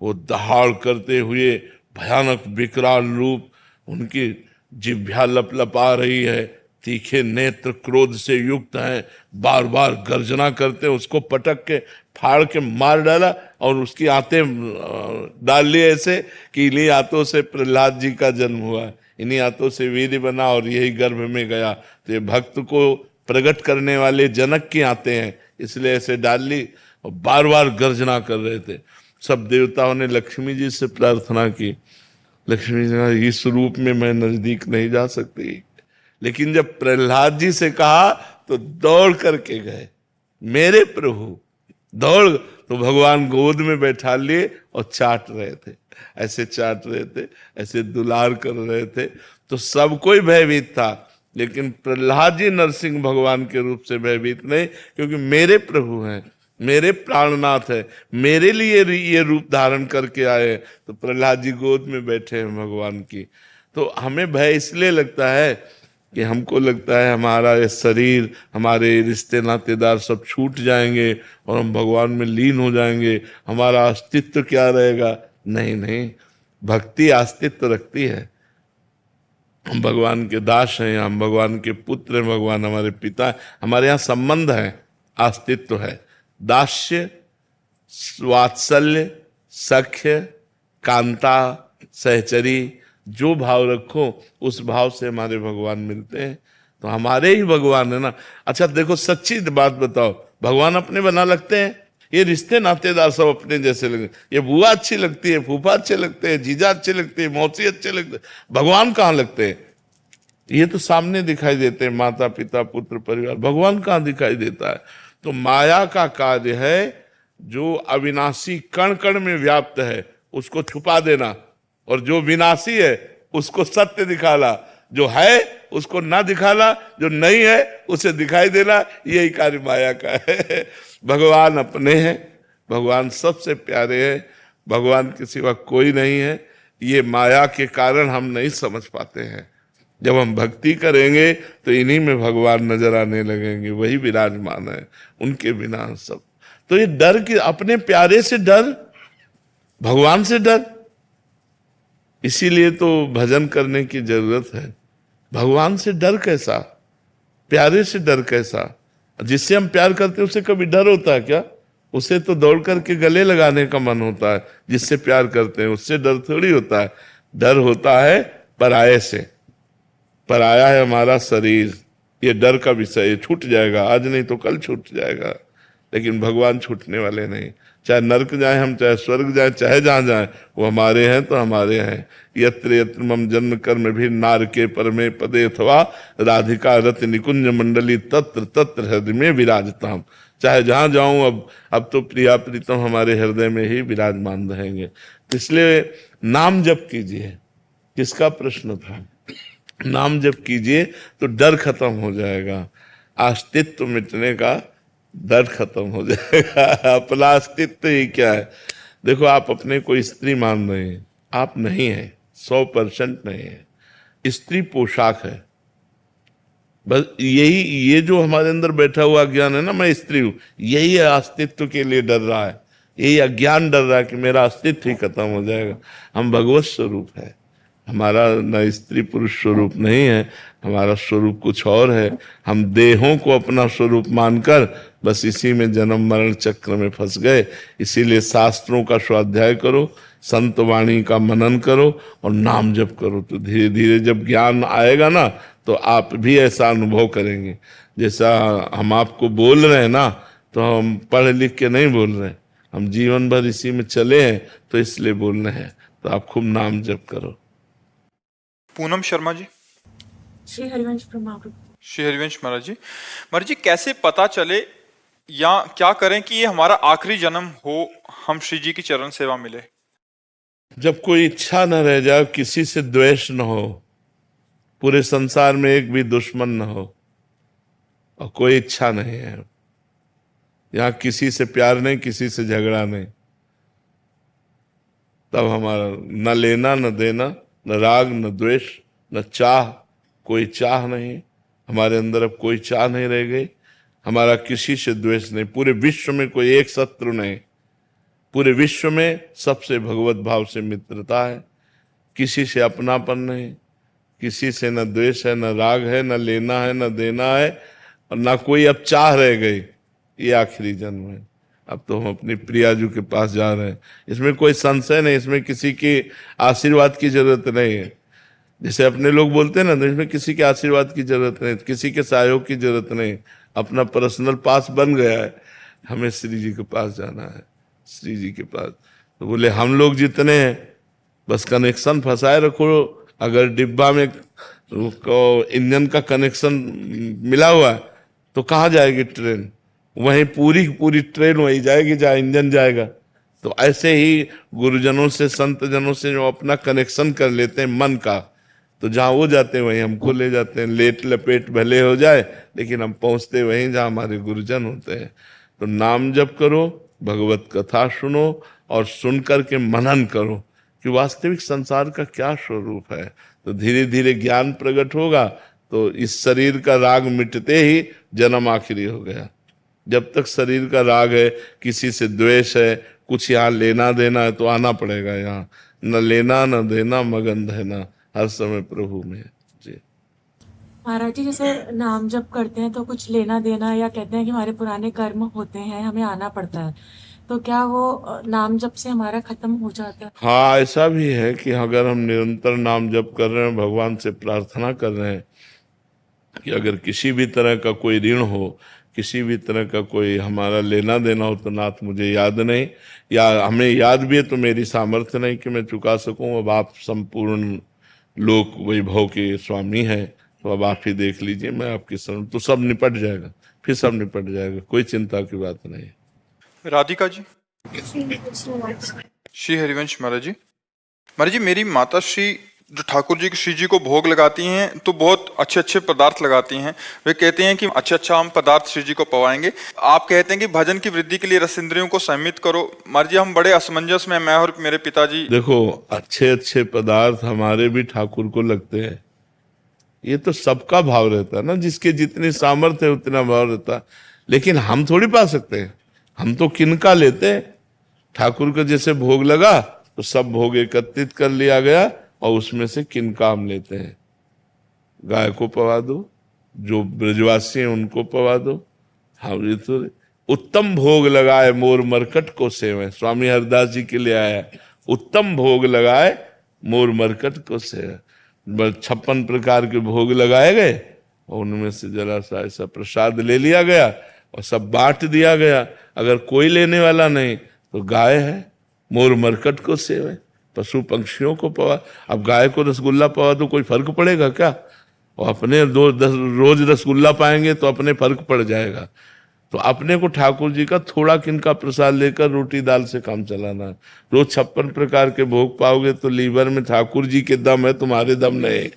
वो दहाड़ करते हुए भयानक विकराल रूप, उनकी जिह्वा लपलपा रही है, तीखे नेत्र क्रोध से युक्त हैं, बार बार गर्जना करते हैं, उसको पटक के फाड़ के मार डाला और उसकी आंतें डाल ली ऐसे कि इन्हीं आंतों से प्रहलाद जी का जन्म हुआ, इन्हीं आंतों से वीर्य बना और यही गर्भ में गया। तो ये भक्त को प्रकट करने वाले जनक की आंतें हैं, इसलिए ऐसे डाल ली और बार बार गर्जना कर रहे थे। सब देवताओं ने लक्ष्मी जी से प्रार्थना की, लक्ष्मी जी ने इस रूप में मैं नजदीक नहीं जा सकती, लेकिन जब प्रहलाद जी से कहा तो दौड़ करके गए, मेरे प्रभु, दौड़। तो भगवान गोद में बैठा लिए और चाट रहे थे, ऐसे चाट रहे थे, ऐसे दुलार कर रहे थे। तो सब कोई भयभीत था, लेकिन प्रहलाद जी नरसिंह भगवान के रूप से भयभीत नहीं, क्योंकि मेरे प्रभु हैं, मेरे प्राणनाथ है, मेरे लिए ये रूप धारण करके आए। तो प्रहलाद जी गोद में बैठे हैं भगवान की। तो हमें भय इसलिए लगता है कि हमको लगता है हमारा ये शरीर, हमारे रिश्ते नातेदार सब छूट जाएंगे और हम भगवान में लीन हो जाएंगे, हमारा अस्तित्व क्या रहेगा। नहीं नहीं, भक्ति अस्तित्व रखती है। हम भगवान के दास हैं, हम भगवान के पुत्र हैं, भगवान हमारे पिता हैं, हमारे यहाँ संबंध है, अस्तित्व है। दास्य, वात्सल्य, सख्य, कांता, सहचरी, जो भाव रखो उस भाव से हमारे भगवान मिलते हैं। तो हमारे ही भगवान है ना। अच्छा देखो, सच्ची बात बताओ, भगवान अपने बना लगते हैं? ये रिश्ते नातेदार सब अपने जैसे लगे। ये बुआ अच्छी लगती है, फूफा अच्छे लगते हैं, जीजा अच्छे लगते हैं, मौसी अच्छे लगते हैं, भगवान कहाँ लगते हैं? ये तो सामने दिखाई देते हैं, माता पिता पुत्र परिवार, भगवान कहाँ दिखाई देता है? तो माया का कार्य है जो अविनाशी कण कण में व्याप्त है उसको छुपा देना, और जो विनाशी है उसको सत्य दिखाना, जो है उसको ना दिखाना, जो नहीं है उसे दिखाई देना, यही कार्य माया का है। भगवान अपने हैं, भगवान सबसे प्यारे हैं, भगवान के सिवा कोई नहीं है। ये माया के कारण हम नहीं समझ पाते हैं। जब हम भक्ति करेंगे तो इन्हीं में भगवान नजर आने लगेंगे, वही विराजमान है, उनके बिना सब। तो ये डर कि अपने प्यारे से डर, भगवान से डर, इसीलिए तो भजन करने की जरूरत है। भगवान से डर कैसा, प्यारे से डर कैसा? जिससे हम प्यार करते हैं उसे कभी डर होता है क्या? उसे तो दौड़ करके गले लगाने का मन होता है। जिससे प्यार करते हैं उससे डर थोड़ी होता है। डर होता है पराये से। पराया है हमारा शरीर, ये डर का विषय, ये छूट जाएगा, आज नहीं तो कल छूट जाएगा। लेकिन भगवान छूटने वाले नहीं। चाहे नरक जाए हम, चाहे स्वर्ग जाए, चाहे जहां जाए, वो हमारे हैं तो हमारे हैं। यत्र यत्र मम जन्म कर्म भी नारके परमे पदे अथवा राधिका रति निकुंज मंडली तत्र तत्र हृदय में विराजताम। चाहे जहां जाऊं, अब तो प्रिया प्रीतम हमारे हृदय में ही विराजमान रहेंगे। इसलिए नाम जप कीजिए। किसका प्रश्न था? नाम जप कीजिए तो डर खत्म हो जाएगा, अस्तित्व मिटने का डर खत्म हो जाएगा। अपना अस्तित्व ही क्या है? देखो, आप अपने को स्त्री मान रहे हैं, आप नहीं है, 100% नहीं है। स्त्री पोशाक है, बस यही। ये जो हमारे अंदर बैठा हुआ अज्ञान है ना, मैं स्त्री हूं, यही अस्तित्व के लिए डर रहा है। यही अज्ञान डर रहा है कि मेरा अस्तित्व ही खत्म हो जाएगा। हम भगवत स्वरूप है, हमारा न स्त्री पुरुष स्वरूप नहीं है, हमारा स्वरूप कुछ और है। हम देहों को अपना स्वरूप मानकर बस इसी में जन्म मरण चक्र में फंस गए। इसीलिए शास्त्रों का स्वाध्याय करो, संत वाणी का मनन करो और नाम जप करो। तो धीरे धीरे जब ज्ञान आएगा ना, तो आप भी ऐसा अनुभव करेंगे। जैसा हम आपको बोल रहे हैं ना, तो हम पढ़ लिख के नहीं बोल रहे, हम जीवन भर इसी में चले हैं, तो इसलिए बोल रहे हैं। तो आप खूब नाम जप करो। पूनम शर्मा जी। श्री हरिवंश प्रमाण। श्री हरिवंश महाराज जी, महाराज जी कैसे पता चले या क्या करें कि ये हमारा आखिरी जन्म हो, हम श्री जी की चरण सेवा मिले? जब कोई इच्छा न रह जाए, किसी से द्वेष न हो, पूरे संसार में एक भी दुश्मन न हो और कोई इच्छा नहीं है, यहाँ किसी से प्यार नहीं, किसी से झगड़ा नहीं, तब हमारा न लेना न देना, न राग न द्वेष न चाह, कोई चाह नहीं हमारे अंदर। अब कोई चाह नहीं रह गई, हमारा किसी से द्वेष नहीं, पूरे विश्व में कोई एक शत्रु नहीं। पूरे विश्व में सबसे भगवत भाव से मित्रता है, किसी से अपनापन नहीं, किसी से न द्वेष है, न राग है, न लेना है, न देना है, और ना कोई अब चाह रह गई। ये आखिरी जन्म है, अब तो हम अपनी प्रियाजू के पास जा रहे हैं। इसमें कोई संशय नहीं, इसमें किसी की आशीर्वाद की जरूरत नहीं है। जैसे अपने लोग बोलते हैं ना, तो इसमें किसी के आशीर्वाद की जरूरत नहीं, किसी के सहयोग की जरूरत नहीं, अपना पर्सनल पास बन गया है। हमें श्री जी के पास जाना है, श्री जी के पास। तो बोले हम लोग जितने हैं बस कनेक्शन फंसाए रखो। अगर डिब्बा में इंजन का कनेक्शन मिला हुआ है तो कहाँ जाएगी ट्रेन? वहीं पूरी पूरी ट्रेन वहीं जाएगी जहाँ इंजन जाएगा। तो ऐसे ही गुरुजनों से, संत जनों से जो अपना कनेक्शन कर लेते हैं मन का, तो जहाँ वो जाते हैं वहीं हमको ले जाते हैं। लेट लपेट भले हो जाए, लेकिन हम पहुंचते वहीं जहाँ हमारे गुरुजन होते हैं। तो नाम जप करो, भगवत कथा सुनो, और सुन करके मनन करो कि वास्तविक संसार का क्या स्वरूप है। तो धीरे धीरे ज्ञान प्रकट होगा। तो इस शरीर का राग मिटते ही जन्म आखिरी हो गया। जब तक शरीर का राग है, किसी से द्वेष है, कुछ यहाँ लेना देना है, तो आना पड़ेगा यहाँ। न लेना न देना, मगन रहना हर समय प्रभु में। जी महाराज जी, जैसे नाम जप करते हैं तो कुछ लेना देना, या कहते हैं कि हमारे पुराने कर्म होते हैं, हमें आना पड़ता है, तो क्या वो नाम जप से हमारा खत्म हो जाता है? हाँ, ऐसा भी है कि अगर हम निरंतर नाम जप कर रहे हैं, भगवान से प्रार्थना कर रहे हैं कि अगर किसी भी तरह का कोई ऋण हो, किसी भी तरह का कोई हमारा लेना देना हो, तो नाथ मुझे याद नहीं, या हमें याद भी है तो मेरी सामर्थ्य नहीं कि मैं चुका सकूं। अब आप संपूर्ण लोक वैभव के स्वामी हैं, तो अब आप ही देख लीजिए, मैं आपकी शरण। तो सब निपट जाएगा, फिर सब निपट जाएगा, कोई चिंता की बात नहीं। राधिका जी। श्री हरिवंश महाराज जी। महाराज जी, मेरी माता श्री जो ठाकुर जी श्री जी को भोग लगाती हैं तो बहुत अच्छे अच्छे पदार्थ लगाती हैं। वे कहते हैं कि अच्छा हम पदार्थ श्री जी को पवाएंगे। आप कहते हैं कि भजन की वृद्धि के लिए रस इंद्रियों को संयमित करो। महाराज जी, हम बड़े असमंजस में, मैं और मेरे पिताजी। देखो, अच्छे अच्छे पदार्थ हमारे भी ठाकुर को लगते हैं। ये तो सबका भाव रहता है ना, जिसके जितनी सामर्थ्य है उतना भाव रहता है। लेकिन हम थोड़ी पा सकते हैं, हम तो किनका लेते हैं। ठाकुर का जैसे भोग लगा तो सब भोग एकत्रित कर लिया गया, और उसमें से किनका हम लेते हैं। गाय को पवा दो, जो ब्रजवासी हैं उनको पवा दो। हम ये तो उत्तम भोग लगाए मोर मरकट को सेवे, स्वामी हरदास जी के लिए आया, उत्तम भोग लगाए मोर मरकट को सेवे। 56 प्रकार के भोग लगाए गए, और उनमें से जरा सा ऐसा प्रसाद ले लिया गया और सब बांट दिया गया। अगर कोई लेने वाला नहीं तो गाय है, मोर मरकट को सेवे, पशु पंक्षियों को पवा। अब गाय को रसगुल्ला पवा तो कोई फर्क पड़ेगा क्या? और अपने रोज रसगुल्ला पाएंगे तो अपने फर्क पड़ जाएगा। तो अपने को ठाकुर जी का थोड़ा किनका प्रसाद लेकर रोटी दाल से काम चलाना। रोज 56 प्रकार के भोग पाओगे तो लीवर में ठाकुर जी के दम है, तुम्हारे दम नहीं।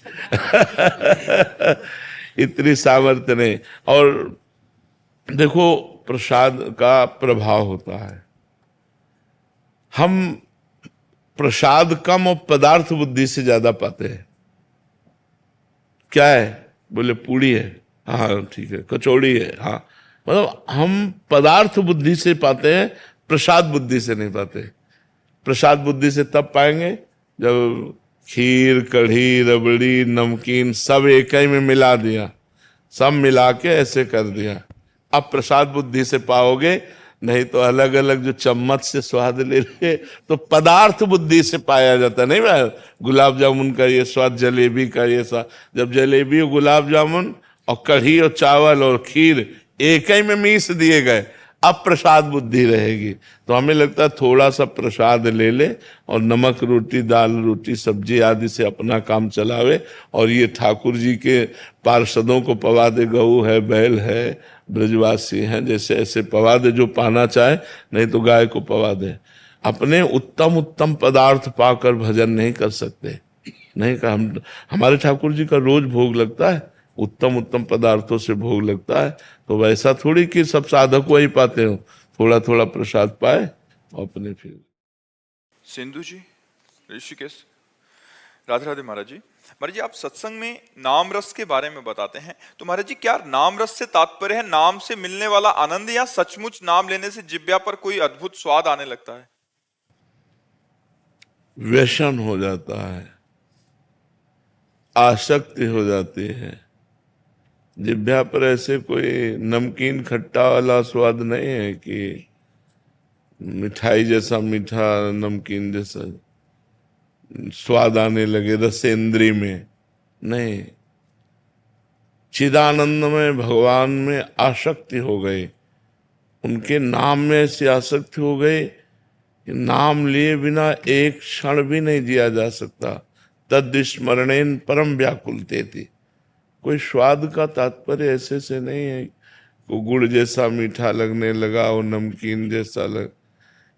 इतनी सामर्थ्य नहीं। और देखो, प्रसाद का प्रभाव होता है। हम प्रसाद कम और पदार्थ बुद्धि से ज्यादा पाते हैं। क्या है? बोले पूड़ी है, हाँ ठीक है, कचौड़ी है, हाँ। मतलब हम पदार्थ बुद्धि से पाते हैं, प्रसाद बुद्धि से नहीं पाते। प्रसाद बुद्धि से तब पाएंगे जब खीर, कढ़ी, रबड़ी, नमकीन सब एक ही में मिला दिया, सब मिला के ऐसे कर दिया। अब प्रसाद बुद्धि से पाओगे, नहीं तो अलग अलग जो चम्मच से स्वाद ले ले तो पदार्थ बुद्धि से पाया जाता। नहीं भाई, गुलाब जामुन का ये स्वाद, जलेबी का ये स्वाद। जब जलेबी और गुलाब जामुन और कढ़ी और चावल और खीर एक ही में मीस दिए गए, अब प्रसाद बुद्धि रहेगी। तो हमें लगता है थोड़ा सा प्रसाद ले ले और नमक रोटी, दाल रोटी, सब्जी आदि से अपना काम चलावे, और ये ठाकुर जी के पार्षदों को पवा दे। गऊ है, बैल है, ब्रजवासी हैं, जैसे ऐसे पवा दे जो पाना चाहे, नहीं तो गाय को पवा दे। अपने उत्तम उत्तम पदार्थ पाकर भजन नहीं कर सकते। नहीं का हमारे ठाकुर जी का रोज भोग लगता है, उत्तम उत्तम पदार्थों से भोग लगता है। तो वैसा थोड़ी कि सब साधक वही पाते हो, थोड़ा थोड़ा प्रसाद पाए और अपने फिर। सिंधु जी, ऋषिकेश। राधे राधे महाराज जी। महाराज जी, आप सत्संग में नाम रस के बारे में बताते हैं, तो महाराज जी क्या नाम रस से तात्पर्य है नाम से मिलने वाला आनंद, या सचमुच नाम लेने से जिब्या पर कोई अद्भुत स्वाद आने लगता है? व्यसन हो जाता है, आसक्ति हो जाती है। जिह्वा पर ऐसे कोई नमकीन खट्टा वाला स्वाद नहीं है कि मिठाई जैसा मीठा, नमकीन जैसा स्वाद आने लगे रसेंद्री में, नहीं। चिदानंद में भगवान में आसक्ति हो गई, उनके नाम में ऐसी आसक्ति हो गई कि नाम लिए बिना एक क्षण भी नहीं जिया जा सकता। तद स्मरणेन परम व्याकुलते थी। कोई स्वाद का तात्पर्य ऐसे से नहीं है वो गुड़ जैसा मीठा लगने लगा, वो नमकीन जैसा लग,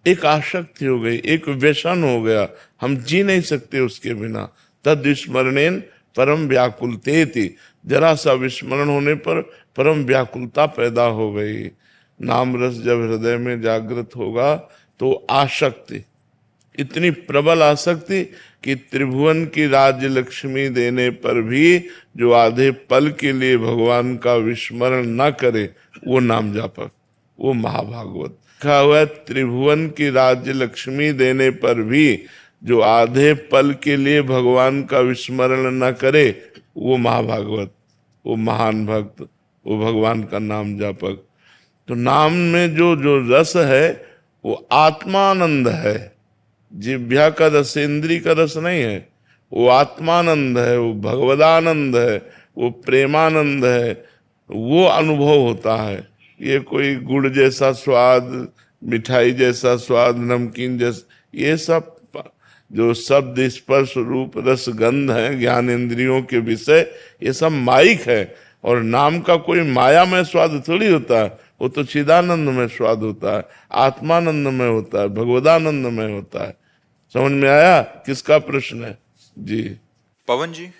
एक आसक्ति हो गई, एक व्यसन हो गया, हम जी नहीं सकते उसके बिना। तद स्मरणेन परम व्याकुलते थी। जरा सा विस्मरण होने पर परम व्याकुलता पैदा हो गई। नाम रस जब हृदय में जागृत होगा तो आसक्ति, इतनी प्रबल आसक्ति कि त्रिभुवन की राज्य लक्ष्मी देने पर भी जो आधे पल के लिए भगवान का विस्मरण न करे वो नाम जापक, वो महाभागवत। कहा हुआ है त्रिभुवन की राज्य लक्ष्मी देने पर भी जो आधे पल के लिए भगवान का विस्मरण न करे वो महाभागवत, वो महान भक्त, वो भगवान का नाम जापक। तो नाम में जो जो रस है वो आत्मानंद है, जिह्वा का रस इंद्री का रस नहीं है, वो आत्मानंद है, वो भगवदानंद है, वो प्रेमानंद है, वो अनुभव होता है। ये कोई गुड़ जैसा स्वाद, मिठाई जैसा स्वाद, नमकीन जैसा, ये सब जो शब्द स्पर्श रूप रस गंध है ज्ञान इंद्रियों के विषय, ये सब माइक है। और नाम का कोई माया में स्वाद थोड़ी होता है, वो तो चिदानंद में स्वाद होता है, आत्मानंद में होता है, भगवदानंद में होता है। समझ में आया किसका प्रश्न है? जी पवन जी।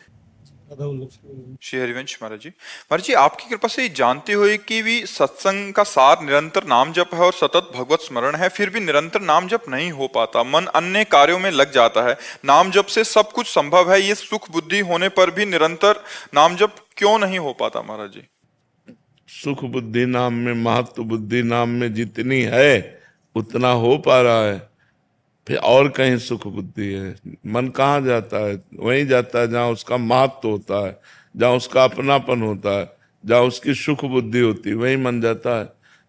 श्री हरिवंश महाराज जी। महाराज जी, आपकी कृपा से जानते हुए कि भी सत्संग का सार निरंतर नाम जप है और सतत भगवत स्मरण है, फिर भी निरंतर नाम जप नहीं हो पाता, मन अन्य कार्यों में लग जाता है। नाम जप से सब कुछ संभव है, ये सुख बुद्धि होने पर भी निरंतर नाम जप क्यों नहीं हो पाता महाराज जी? सुख बुद्धि नाम में, महत्व बुद्धि नाम में जितनी है उतना हो पा रहा है, फिर और कहीं सुख बुद्धि है। मन कहाँ जाता है? वहीं जाता है जहाँ उसका महत्व होता है, जहाँ उसका अपनापन होता है, जहाँ उसकी सुख बुद्धि होती है, वहीं मन जाता है।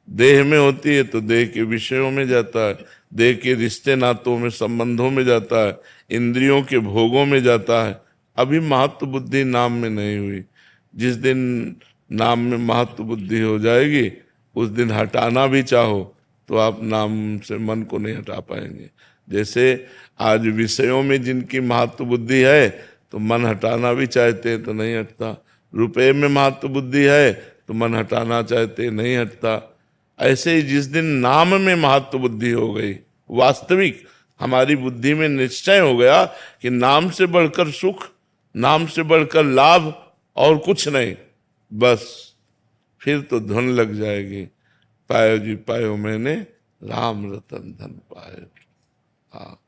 देह में होती है तो देह के विषयों में जाता है, देह के रिश्ते नातों में, संबंधों में जाता है, इंद्रियों के भोगों में जाता है। अभी महत्व बुद्धि नाम में नहीं हुई। जिस दिन नाम में महत्व बुद्धि हो जाएगी उस दिन हटाना भी चाहो तो आप नाम से मन को नहीं हटा पाएंगे। जैसे आज विषयों में जिनकी महत्व बुद्धि है तो मन हटाना भी चाहते हैं तो नहीं हटता, रुपए में महत्व बुद्धि है तो मन हटाना चाहते नहीं हटता। ऐसे ही जिस दिन नाम में महत्व बुद्धि हो गई, वास्तविक हमारी बुद्धि में निश्चय हो गया कि नाम से बढ़कर सुख, नाम से बढ़कर लाभ और कुछ नहीं, बस फिर तो धन लग जाएगी। पायो जी पायो मैंने राम रतन धन पायो। हाँ,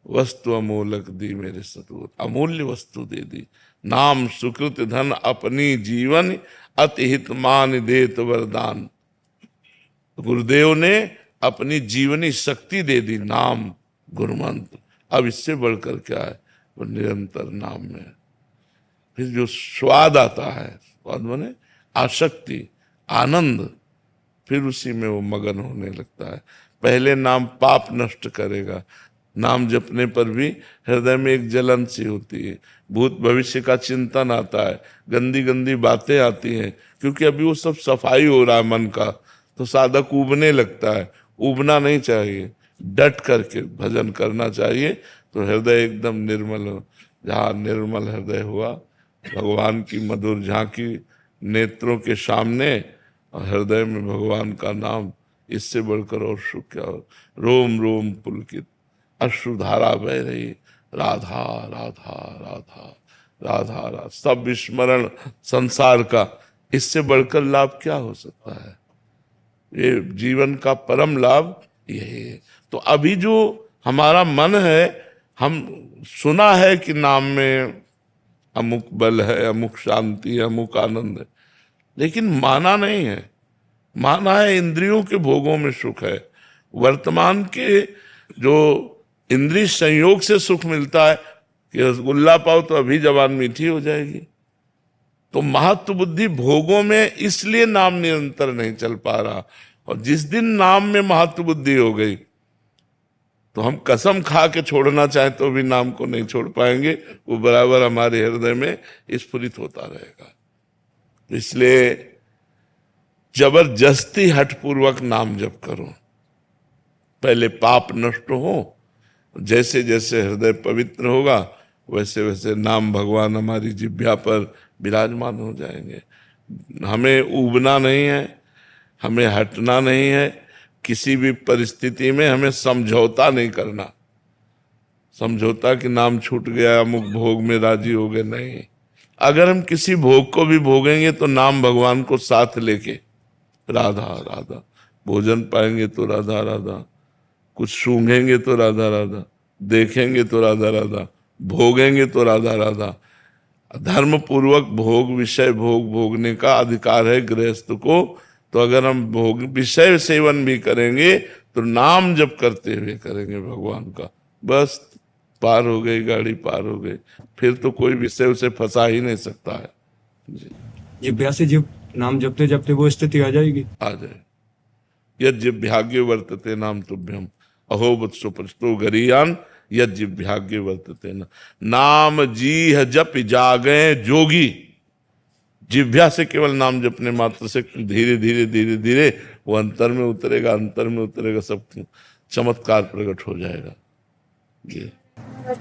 वस्तु अमूलक दी मेरे सतगुरु, अमूल्य वस्तु दे दी। नाम सुकृत धन अपनी जीवन अति हित मान देत वरदान। गुरुदेव ने अपनी जीवनी शक्ति दे दी, नाम गुरुमंत्र। अब इससे बढ़कर क्या है? वो निरंतर नाम में फिर जो स्वाद आता है, स्वाद माने आसक्ति, आनंद, फिर उसी में वो मगन होने लगता है। पहले नाम पाप नष्ट करेगा, नाम जपने पर भी हृदय में एक जलन सी होती है, भूत भविष्य का चिंतन आता है, गंदी गंदी बातें आती हैं, क्योंकि अभी वो सब सफाई हो रहा है मन का, तो साधक उबने लगता है। उबना नहीं चाहिए, डट करके भजन करना चाहिए तो हृदय एकदम निर्मल हो। जहाँ निर्मल हृदय हुआ, भगवान की मधुर झांकी नेत्रों के सामने और हृदय में भगवान का नाम, इससे बढ़कर और सुख क्या हो? रोम रोम पुलकित अश्रुधारा बह रही, राधा राधा राधा राधा राधा, सब विस्मरण संसार का, इससे बढ़कर लाभ क्या हो सकता है? ये जीवन का परम लाभ यही है। तो अभी जो हमारा मन है, हम सुना है कि नाम में अमुक बल है, अमुक शांति है, अमुक आनंद है, लेकिन माना नहीं है। माना है इंद्रियों के भोगों में सुख है। वर्तमान के जो इंद्रिय संयोग से सुख मिलता है कि रसगुल्ला पाओ तो अभी जबान मीठी हो जाएगी। तो महत्व बुद्धि भोगों में इसलिए नाम निरंतर नहीं चल पा रहा, और जिस दिन नाम में महत्व बुद्धि हो गई तो हम कसम खा के छोड़ना चाहें तो भी नाम को नहीं छोड़ पाएंगे, वो बराबर हमारे हृदय में स्फुरित होता रहेगा। इसलिए जबरदस्ती हठपूर्वक नाम जप करो, पहले पाप नष्ट हो, जैसे जैसे हृदय पवित्र होगा वैसे वैसे नाम भगवान हमारी जिह्वा पर विराजमान हो जाएंगे। हमें ऊबना नहीं है, हमें हटना नहीं है, किसी भी परिस्थिति में हमें समझौता नहीं करना। समझौता कि नाम छूट गया, अमुक भोग में राजी हो गए, नहीं। अगर हम किसी भोग को भी भोगेंगे तो नाम भगवान को साथ लेके राधा राधा, भोजन पाएंगे तो राधा राधा, कुछ सूंघेंगे तो राधा राधा, देखेंगे तो राधा राधा, भोगेंगे तो राधा राधा। धर्म पूर्वक भोग विषय भोग भोगने का अधिकार है गृहस्थ को। तो अगर हम भोग विषय सेवन भी करेंगे तो नाम जप करते हुए करेंगे भगवान का, बस पार हो गई गाड़ी, पार हो गई। फिर तो कोई विषय उसे फंसा ही नहीं सकता है जी। जिह्वा से जब नाम जपते जपते वो स्थिति आ जाएगी, आ जाए। यद जिह्वाग्ये वर्तते नाम तुभ्यम अहो वत्सो प्रस्तो गरीयान यद जिह्वाग्ये वर्तते न। नाम जीह जप जागे जोगी। जिह्वा से केवल नाम जपने मात्र से धीरे धीरे धीरे धीरे वो अंतर में उतरेगा, अंतर में उतरेगा, सब चमत्कार प्रकट हो जाएगा ये।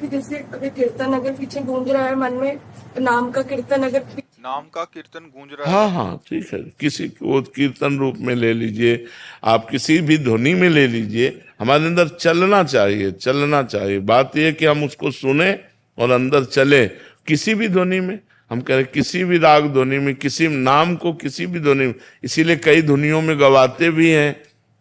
जैसे अगर कीर्तन अगर पीछे गूंज रहा है मन में, नाम का कीर्तन अगर नाम का कीर्तन गूंज रहा है। हाँ हाँ ठीक है, किसी को कीर्तन रूप में ले लीजिए, आप किसी भी ध्वनि में ले लीजिए, हमारे अंदर चलना चाहिए, चलना चाहिए। बात यह कि हम उसको सुने और अंदर चले। किसी भी ध्वनि में हम कह रहे, किसी भी राग ध्वनि में, किसी नाम को किसी भी ध्वनि में, इसीलिए कई ध्वनियों में गवाते भी हैं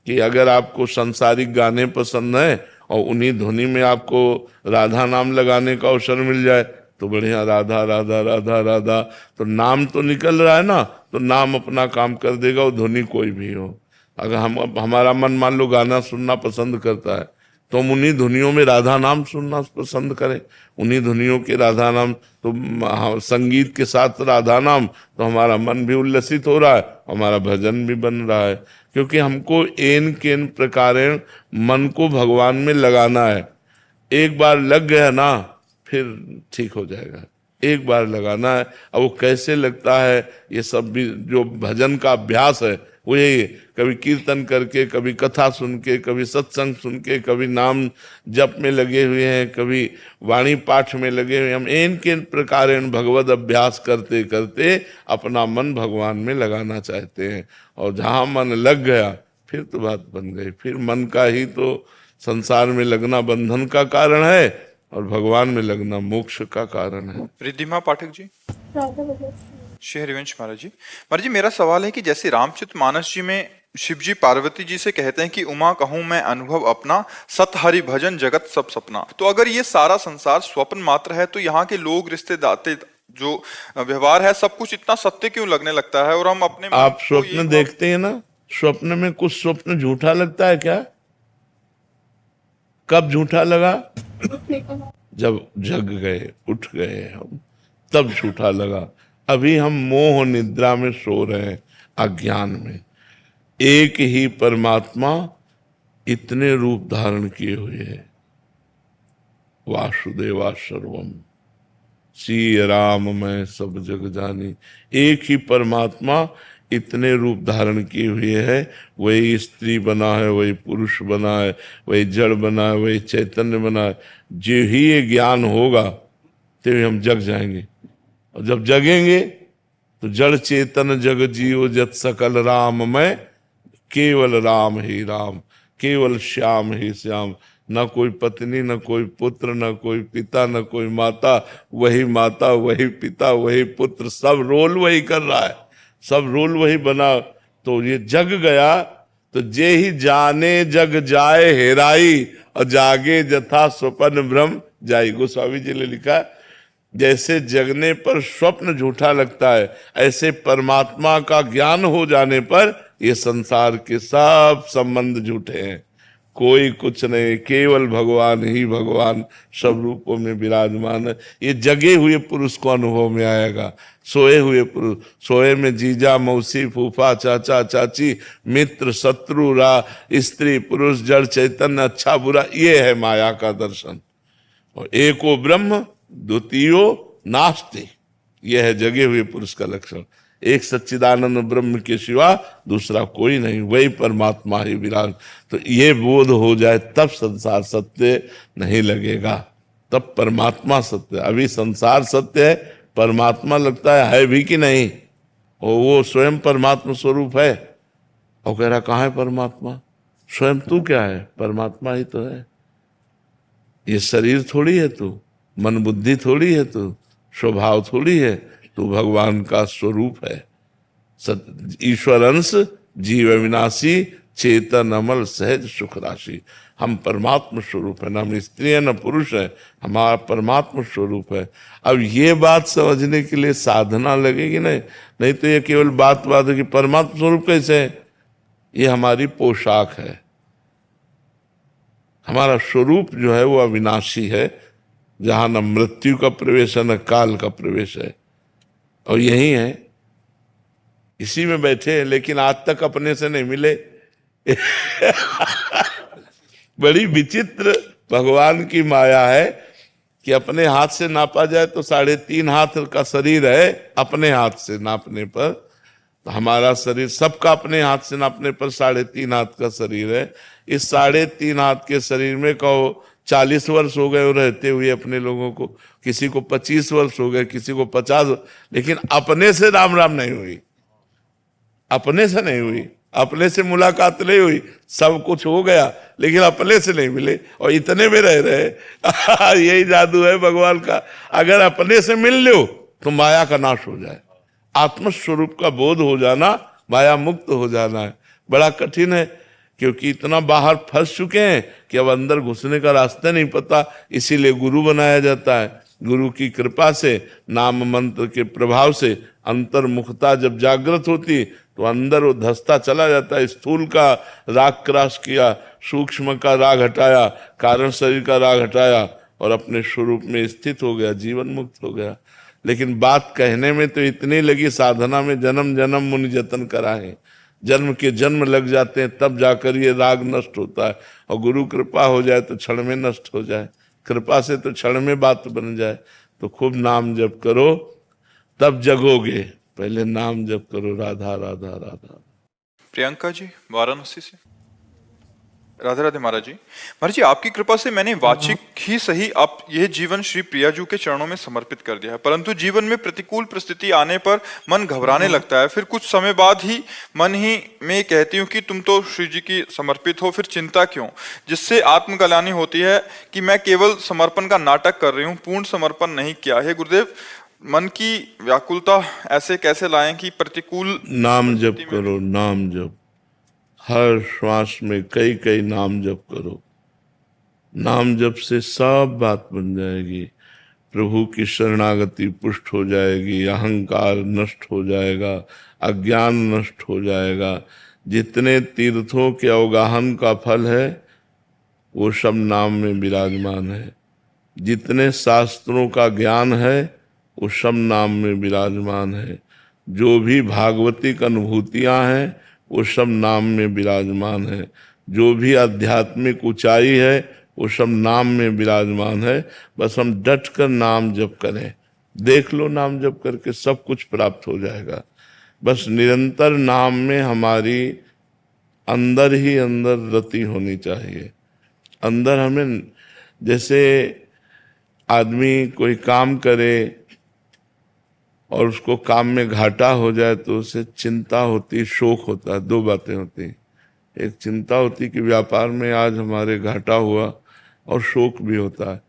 कि अगर आपको सांसारिक गाने पसंद है और उन्हीं ध्वनि में आपको राधा नाम लगाने का अवसर मिल जाए तो बढ़िया, राधा राधा राधा राधा, तो नाम तो निकल रहा है ना, तो नाम अपना काम कर देगा, वो ध्वनि कोई भी हो। अगर हमारा मन मान लो गाना सुनना पसंद करता है तो हम उन्हीं ध्वनियों में राधा नाम सुनना पसंद करें, उन्हीं ध्वनियों के राधा नाम, तो संगीत के साथ राधा नाम, तो हमारा मन भी उल्लसित हो रहा है, हमारा भजन भी बन रहा है। क्योंकि हमको एन केन प्रकारेण मन को भगवान में लगाना है। एक बार लग गया ना फिर ठीक हो जाएगा, एक बार लगाना है। अब वो कैसे लगता है, ये सब भी जो भजन का अभ्यास है वो यही, कभी कीर्तन करके, कभी कथा सुन के, कभी सत्संग सुन के, कभी नाम जप में लगे हुए हैं, कभी वाणी पाठ में लगे हुए हैं। हम इन के प्रकार भगवत अभ्यास करते करते अपना मन भगवान में लगाना चाहते हैं, और जहाँ मन लग गया फिर तो बात बन गई। फिर मन का ही तो संसार में लगना बंधन का कारण है और भगवान में लगना मोक्ष का कारण है। रिद्धिमा पाठक जी। श्री हरिवंश महाराज जी। महाराज जी, मेरा सवाल है कि जैसे रामचरित मानस जी में शिव जी पार्वती जी से कहते हैं कि उमा कहूं मैं अनुभव अपना, सत हरि भजन जगत सब सपना, तो अगर ये सारा संसार स्वप्न मात्र है तो यहाँ के लोग, रिश्ते दाते, जो व्यवहार है, सब कुछ इतना सत्य क्यों लगने लगता है? और हम अपने आप स्वप्न देखते हैं ना, स्वप्न में कुछ स्वप्न झूठा लगता है क्या? कब झूठा लगा? जब जग गए, उठ गए हम, तब झूठा लगा। अभी हम मोह निद्रा में सो रहे हैं, अज्ञान में। एक ही परमात्मा इतने रूप धारण किए हुए हैं। वासुदेवा सर्वम, श्री राम मैं सब जग जानी। एक ही परमात्मा इतने रूप धारण किए हुए है। वही स्त्री बना है, वही पुरुष बना है, वही जड़ बना है, वही चैतन्य बना है। जो ही ये ज्ञान होगा तो हम जग जाएंगे, और जब जगेंगे तो जड़ चेतन जग जीव जत सकल राम मैं, केवल राम ही राम, केवल श्याम ही श्याम। न कोई पत्नी, न कोई पुत्र, न कोई पिता, न कोई माता, वही माता, वही पिता, वही पुत्र, सब रोल वही कर रहा है, सब रोल वही बना। तो ये जग गया तो जे ही जाने जग जाए हेराई, और जागे जथा स्वप्न भ्रम जाई। गोस्वामी जी ने लिखा, जैसे जगने पर स्वप्न झूठा लगता है, ऐसे परमात्मा का ज्ञान हो जाने पर ये संसार के सब संबंध झूठे हैं। कोई कुछ नहीं, केवल भगवान ही भगवान सब रूपों में विराजमान है। ये जगे हुए पुरुष को अनुभव में आएगा। सोए हुए पुरुष, सोए में जीजा मौसी फूफा चाचा चाची मित्र शत्रु स्त्री पुरुष जड़ चैतन्य अच्छा बुरा, ये है माया का दर्शन। और एको ब्रह्म द्वितीयो नास्ति, यह है जगे हुए पुरुष का लक्षण। एक सच्चिदानंद ब्रह्म के सिवा दूसरा कोई नहीं, वही परमात्मा ही विराज। तो ये बोध हो जाए तब संसार सत्य नहीं लगेगा, तब परमात्मा सत्य। अभी संसार सत्य है, परमात्मा लगता है भी कि नहीं। और वो स्वयं परमात्मा स्वरूप है। और कह रहा कहाँ है परमात्मा? स्वयं तू क्या है? परमात्मा ही तो है। ये शरीर थोड़ी है तू, मन बुद्धि थोड़ी है तू, स्वभाव थोड़ी है तू, भगवान का स्वरूप है। ईश्वर अंश जीव अविनाशी चेतन अमल सहज सुख राशि। हम परमात्मा स्वरूप है, न हम स्त्री है न पुरुष है, हमारा परमात्मा स्वरूप है। अब ये बात समझने के लिए साधना लगेगी नहीं तो ये केवल बात है कि परमात्मा स्वरूप कैसे है, ये हमारी पोशाक है। हमारा स्वरूप जो है वो अविनाशी है, जहां न मृत्यु का प्रवेश है न काल का प्रवेश है। और यही है, इसी में बैठे हैं, लेकिन आज तक अपने से नहीं मिले। बड़ी विचित्र भगवान की माया है कि अपने हाथ से नापा जाए तो 3.5 हाथ का शरीर है। अपने हाथ से नापने पर तो हमारा शरीर, सबका अपने हाथ से नापने पर 3.5 हाथ का शरीर है। इस 3.5 हाथ के शरीर में कहो 40 वर्ष हो गए रहते हुए अपने लोगों को, किसी को 25 वर्ष हो गए, किसी को 50, लेकिन अपने से राम राम नहीं हुई, अपने से नहीं हुई, अपने से मुलाकात नहीं हुई। सब कुछ हो गया लेकिन अपने से नहीं मिले और इतने में रह रहे। यही जादू है भगवान का। अगर अपने से मिल लो तो माया का नाश हो जाए। आत्मस्वरूप का बोध हो जाना, माया मुक्त हो जाना है। बड़ा कठिन है, क्योंकि इतना बाहर फंस चुके हैं कि अब अंदर घुसने का रास्ता नहीं पता। इसीलिए गुरु बनाया जाता है। गुरु की कृपा से, नाम मंत्र के प्रभाव से अंतर्मुखता जब जागृत होती तो अंदर वो धसता चला जाता है। स्थूल का राग क्रॉस किया, सूक्ष्म का राग हटाया, कारण शरीर का राग हटाया और अपने स्वरूप में स्थित हो गया, जीवन मुक्त हो गया। लेकिन बात कहने में तो इतनी लगी, साधना में जन्म जन्म मुनि जतन कराए, जन्म के जन्म लग जाते हैं, तब जाकर ये राग नष्ट होता है। और गुरु कृपा हो जाए तो क्षण में नष्ट हो जाए, कृपा से तो क्षण में बात बन जाए। तो खूब नाम जप करो तब जगोगे, पहले नाम जप करो, राधा राधा राधा। प्रियंका जी वाराणसी से। राधे राधे महाराज जी। महाराज जी, आपकी कृपा से मैंने वाचिक ही सही आप यह जीवन श्री प्रियाजू के चरणों में समर्पित कर दिया है, परंतु जीवन में प्रतिकूल परिस्थिति आने पर मन घबराने लगता है। फिर कुछ समय बाद ही मन ही में कहती हूँ कि तुम तो श्री जी की समर्पित हो, फिर चिंता क्यों, जिससे आत्मकल्याणी होती है कि मैं केवल समर्पण का नाटक कर रही हूँ, पूर्ण समर्पण नहीं किया है। गुरुदेव, मन की व्याकुलता ऐसे कैसे लाएं कि प्रतिकूल नाम जप करो, नाम जप। हर श्वास में कई कई नाम जप करो। नाम जप से सब बात बन जाएगी। प्रभु की शरणागति पुष्ट हो जाएगी, अहंकार नष्ट हो जाएगा, अज्ञान नष्ट हो जाएगा। जितने तीर्थों के अवगाहन का फल है वो सब नाम में विराजमान है। जितने शास्त्रों का ज्ञान है वो सब नाम में विराजमान है। जो भी भागवतिक अनुभूतियां हैं वो सब नाम में विराजमान है। जो भी आध्यात्मिक ऊंचाई है वो सब नाम में विराजमान है। बस हम डट कर नाम जप करें। देख लो, नाम जप करके सब कुछ प्राप्त हो जाएगा। बस निरंतर नाम में हमारी अंदर ही अंदर रति होनी चाहिए। अंदर हमें, जैसे आदमी कोई काम करे और उसको काम में घाटा हो जाए तो उसे चिंता होती, शोक होता है। दो बातें होती, एक चिंता होती कि व्यापार में आज हमारे घाटा हुआ, और शोक भी होता है।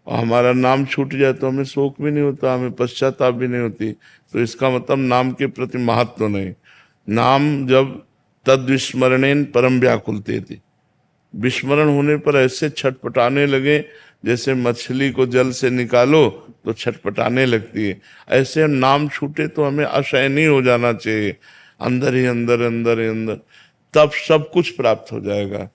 और हमारा नाम छूट जाए तो हमें शोक भी नहीं होता, हमें पश्चाताप भी नहीं होती। तो इसका मतलब नाम के प्रति महत्व नहीं। नाम जब तद्विस्मरणेन परम व्याकुलते थी, विस्मरण होने पर ऐसे छटपटाने लगे जैसे मछली को जल से निकालो तो छटपटाने लगती है। ऐसे नाम छूटे तो हमें असहनीय हो जाना चाहिए, अंदर ही अंदर अंदर ही अंदर, तब सब कुछ प्राप्त हो जाएगा।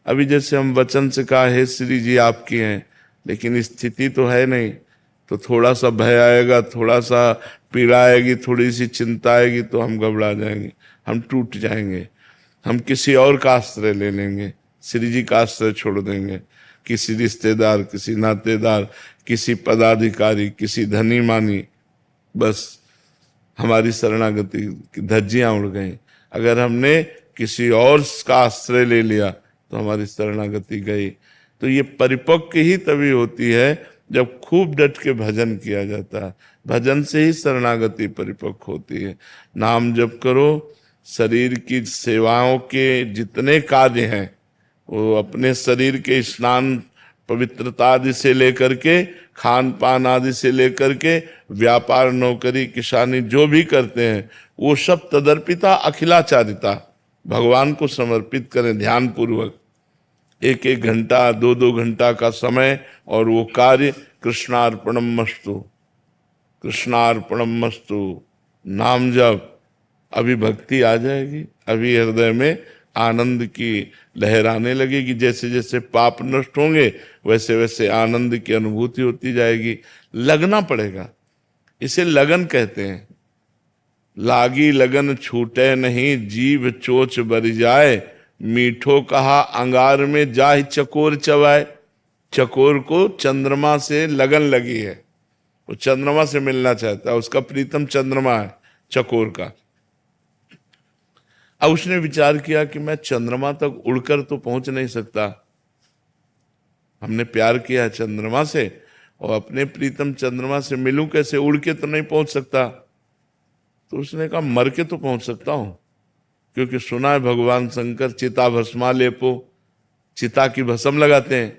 अभी जैसे हम वचन से कहा हे श्री जी आपकी हैं, लेकिन स्थिति तो है नहीं, तो थोड़ा सा भय आएगा, थोड़ा सा पीड़ा आएगी, थोड़ी सी चिंता आएगी तो हम घबरा जाएंगे, हम टूट जाएंगे, हम किसी और का आश्रय ले लेंगे, श्री जी का आश्रय छोड़ देंगे। किसी रिश्तेदार, किसी नातेदार, किसी पदाधिकारी, किसी धनी मानी, बस हमारी शरणागति की धज्जियां उड़ गई। अगर हमने किसी और का आश्रय ले लिया तो हमारी शरणागति गई। तो ये परिपक्व ही तभी होती है जब खूब डट के भजन किया जाता है। भजन से ही शरणागति परिपक्व होती है। नाम जप करो, शरीर की सेवाओं के जितने कार्य हैं वो अपने शरीर के स्नान पवित्रता आदि से लेकर के, खान पान आदि से लेकर के, व्यापार नौकरी किसानी जो भी करते हैं वो सब तदर्पिता अखिलाचारिता भगवान को समर्पित करें ध्यान पूर्वक। एक एक घंटा, दो दो घंटा का समय और वो कार्य कृष्णार्पणम मस्तु, कृष्णार्पणम मस्तु, नाम जप। अभी भक्ति आ जाएगी, अभी हृदय में आनंद की लहर आने लगेगी। जैसे जैसे पाप नष्ट होंगे वैसे वैसे आनंद की अनुभूति होती जाएगी। लगना पड़ेगा, इसे लगन कहते हैं। लागी लगन छूटे नहीं, जीव चोच बर जाए, मीठो कहा अंगार में जाहि चकोर चबाए। चकोर को चंद्रमा से लगन लगी है, वो चंद्रमा से मिलना चाहता है, उसका प्रीतम चंद्रमा है चकोर का। अब उसने विचार किया कि मैं चंद्रमा तक उड़कर तो पहुंच नहीं सकता, हमने प्यार किया चंद्रमा से और अपने प्रीतम चंद्रमा से मिलूं कैसे, उड़ के तो नहीं पहुंच सकता। तो उसने कहा मर के तो पहुंच सकता हूं, क्योंकि सुना है भगवान शंकर चिता भस्मा लेपो, चिता की भस्म लगाते हैं।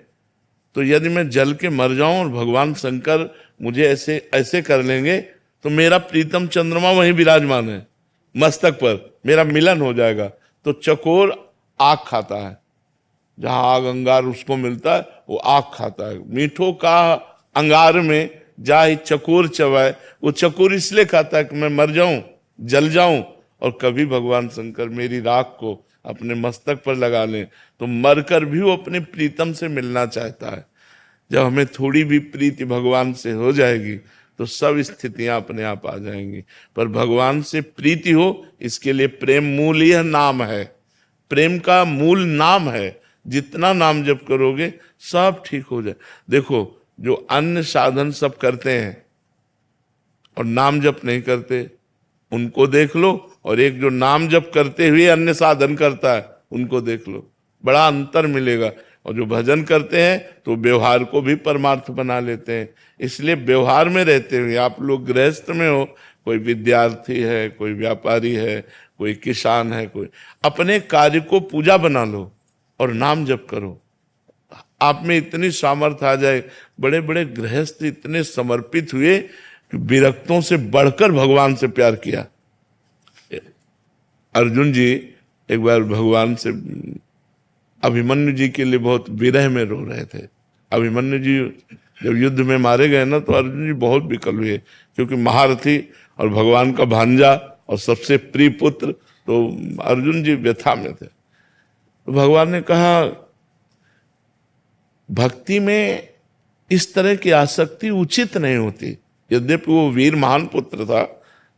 तो यदि मैं जल के मर जाऊं और भगवान शंकर मुझे ऐसे ऐसे कर लेंगे तो मेरा प्रीतम चंद्रमा वहीं विराजमान है, मस्तक पर मेरा मिलन हो जाएगा। तो चकोर आग खाता है, जहां आग अंगार उसको मिलता है वो आग खाता है। मीठो का अंगार में जाए चकोर चबाए, वो चकोर इसलिए खाता है कि मैं मर जाऊं, जल जाऊं और कभी भगवान शंकर मेरी राख को अपने मस्तक पर लगा लें। तो मरकर भी वो अपने प्रीतम से मिलना चाहता है। जब हमें थोड़ी भी प्रीति भगवान से हो जाएगी तो सब स्थितियां अपने आप आ जाएंगी। पर भगवान से प्रीति हो, इसके लिए प्रेम मूल यह नाम है, प्रेम का मूल नाम है। जितना नाम जप करोगे सब ठीक हो जाए। देखो जो अन्य साधन सब करते हैं और नाम जप नहीं करते उनको देख लो, और एक जो नाम जप करते हुए अन्य साधन करता है उनको देख लो, बड़ा अंतर मिलेगा। और जो भजन करते हैं तो व्यवहार को भी परमार्थ बना लेते हैं। इसलिए व्यवहार में रहते हुए, आप लोग गृहस्थ में हो, कोई विद्यार्थी है, कोई व्यापारी है, कोई किसान है, कोई अपने कार्य को पूजा बना लो और नाम जप करो। आप में इतनी सामर्थ्य आ जाए। बड़े बड़े गृहस्थ इतने समर्पित हुए कि विरक्तों से बढ़कर भगवान से प्यार किया। अर्जुन जी एक बार भगवान से अभिमन्यु जी के लिए बहुत विरह में रो रहे थे। अभिमन्यु जी जब युद्ध में मारे गए ना तो अर्जुन जी बहुत विकल हुए, क्योंकि महारथी और भगवान का भांजा और सबसे प्रिय पुत्र, तो अर्जुन जी व्यथा में थे। तो भगवान ने कहा भक्ति में इस तरह की आसक्ति उचित नहीं होती। यद्यपि वो वीर महान पुत्र था,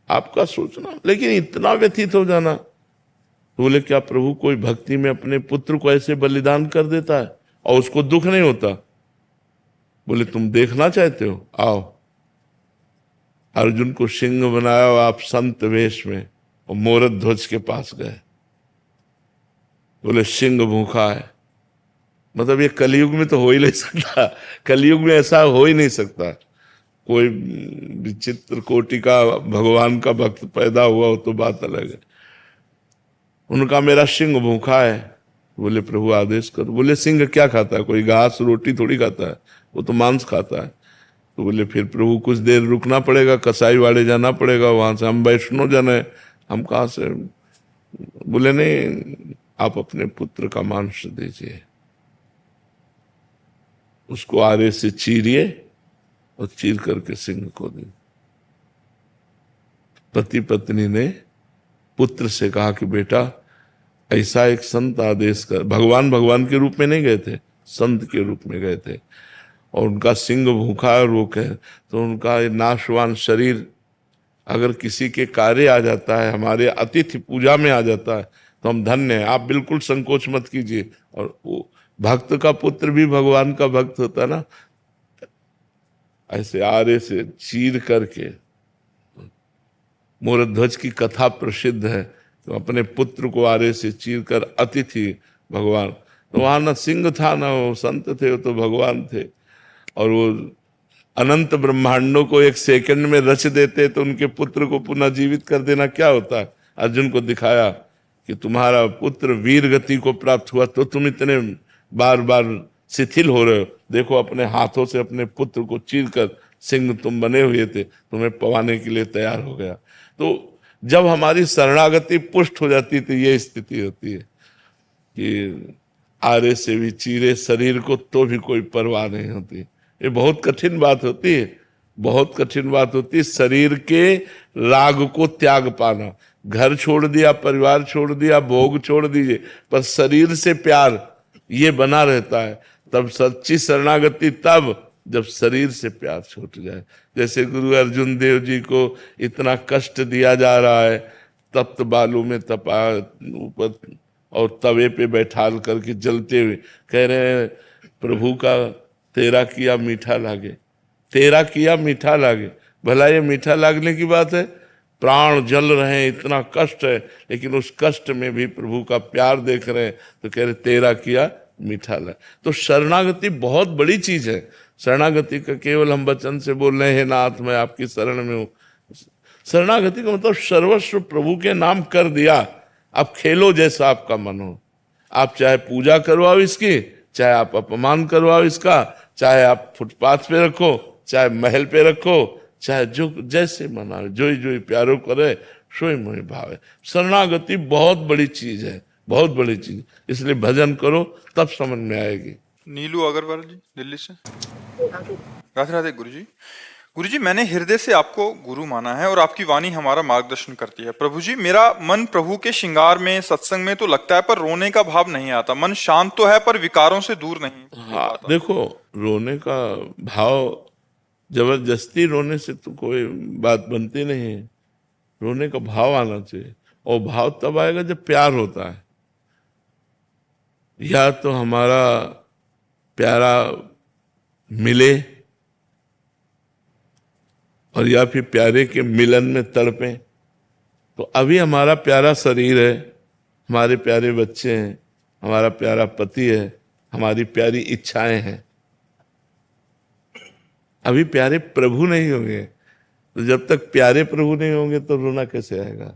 आपका सोचना, लेकिन इतना व्यथित हो जाना। तो बोले क्या प्रभु कोई भक्ति में अपने पुत्र को ऐसे बलिदान कर देता है और उसको दुख नहीं होता? बोले तुम देखना चाहते हो, आओ। अर्जुन को सिंह बनाया और आप संत वेश में और मोरत ध्वज के पास गए। बोले सिंह भूखा है। मतलब ये कलयुग में तो हो ही नहीं सकता, कलयुग में ऐसा हो ही नहीं सकता। कोई विचित्र कोटि का भगवान का भक्त पैदा हुआ हो तो बात अलग है। उनका मेरा सिंह भूखा है। बोले प्रभु आदेश करो। बोले सिंह क्या खाता है? कोई घास रोटी थोड़ी खाता है, वो तो मांस खाता है। तो बोले फिर प्रभु कुछ देर रुकना पड़ेगा, कसाई वाड़े जाना पड़ेगा, वहां से हम वैष्णव जन है, हम कहाँ से। बोले नहीं, आप अपने पुत्र का मांस दीजिए, उसको आरे से चीरिए और चीर करके सिंह को दी। पति पत्नी ने पुत्र से कहा कि बेटा ऐसा एक संत आदेश कर, भगवान भगवान के रूप में नहीं गए थे, संत के रूप में गए थे, और उनका सिंह भूखा और वो कहे तो उनका ये नाशवान शरीर अगर किसी के कार्य आ जाता है, हमारे अतिथि पूजा में आ जाता है, तो हम धन्य हैं। आप बिल्कुल संकोच मत कीजिए। और वो भक्त का पुत्र भी भगवान का भक्त होता है ना, ऐसे आरे से चीर करके, मोरध्वज की कथा प्रसिद्ध है, तो अपने पुत्र को आरे से चीर कर अतिथि भगवान, तो वहां ना सिंह था ना वो संत थे, वो तो भगवान थे। और वो अनंत ब्रह्मांडों को एक सेकंड में रच देते, तो उनके पुत्र को पुनः जीवित कर देना क्या होता है। अर्जुन को दिखाया कि तुम्हारा पुत्र वीर गति को प्राप्त हुआ, तो तुम इतने बार बार शिथिल हो रहे हो। देखो अपने हाथों से अपने पुत्र को चीर कर सिंह तुम बने हुए थे, तुम्हें पवाने के लिए तैयार हो गया। तो जब हमारी शरणागति पुष्ट हो जाती तो ये स्थिति होती है कि आरे से भी चीरे शरीर को तो भी कोई परवाह नहीं होती। ये बहुत कठिन बात होती है, बहुत कठिन बात होती है, शरीर के राग को त्याग पाना। घर छोड़ दिया, परिवार छोड़ दिया, भोग छोड़ दीजिए, पर शरीर से प्यार ये बना रहता है। तब सच्ची शरणागति तब जब शरीर से प्यार छूट जाए। जैसे गुरु अर्जुन देव जी को इतना कष्ट दिया जा रहा है, तप्त बालू में तपा ऊपर और तवे पे बैठाल करके जलते हुए कह रहे हैं प्रभु का तेरा किया मीठा लागे, तेरा किया मीठा लागे। भला ये मीठा लागने की बात है? प्राण जल रहे हैं, इतना कष्ट है, लेकिन उस कष्ट में भी प्रभु का प्यार देख रहे हैं, तो कह रहे तेरा किया मीठा लागे। तो शरणागति बहुत बड़ी चीज है। शरणागति का केवल हम वचन से बोल रहे हैं नाथ मैं आपकी शरण में हूं। शरणागति का मतलब सर्वस्व प्रभु के नाम कर दिया। आप खेलो जैसा आपका मन हो, आप चाहे पूजा करवाओ इसकी, चाहे आप अपमान करवाओ इसका, चाहे आप फुटपाथ पे रखो, चाहे महल पे रखो, चाहे जो जैसे मनाओ, जोई जोई प्यारो करे सोई मोहि भावे। शरणागति बहुत बड़ी चीज है, बहुत बड़ी चीज। इसलिए भजन करो तब समझ में आएगी। नीलू अग्रवाल जी दिल्ली से। राधे राधे गुरुजी। गुरुजी मैंने हृदय से आपको गुरु माना है और आपकी वाणी हमारा मार्गदर्शन करती है। प्रभु जी मेरा मन प्रभु के श्रृंगार में सत्संग में तो लगता है, पर रोने का भाव नहीं आता। मन शांत तो है पर विकारों से दूर नहीं। हाँ देखो, रोने का भाव जबरदस्ती रोने से तो कोई बात बनती नहीं है। रोने का भाव आना चाहिए, और भाव तब आएगा जब प्यार होता है। या तो हमारा प्यारा मिले और या फिर प्यारे के मिलन में तड़पे। तो अभी हमारा प्यारा शरीर है, हमारे प्यारे बच्चे हैं, हमारा प्यारा पति है, हमारी प्यारी इच्छाएं हैं। अभी प्यारे प्रभु नहीं होंगे, तो जब तक प्यारे प्रभु नहीं होंगे तो रोना कैसे आएगा।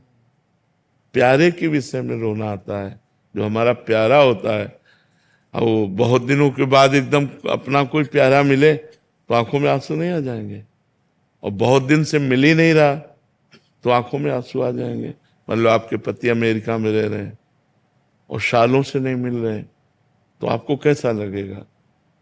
प्यारे के विषय में रोना आता है। जो हमारा प्यारा होता है, और वो बहुत दिनों के बाद एकदम अपना कोई प्यारा मिले तो आंखों में आंसू नहीं आ जाएंगे। और बहुत दिन से मिल ही नहीं रहा तो आंखों में आंसू आ जाएंगे। मतलब आपके पति अमेरिका में रह रहे हैं और सालों से नहीं मिल रहे, तो आपको कैसा लगेगा।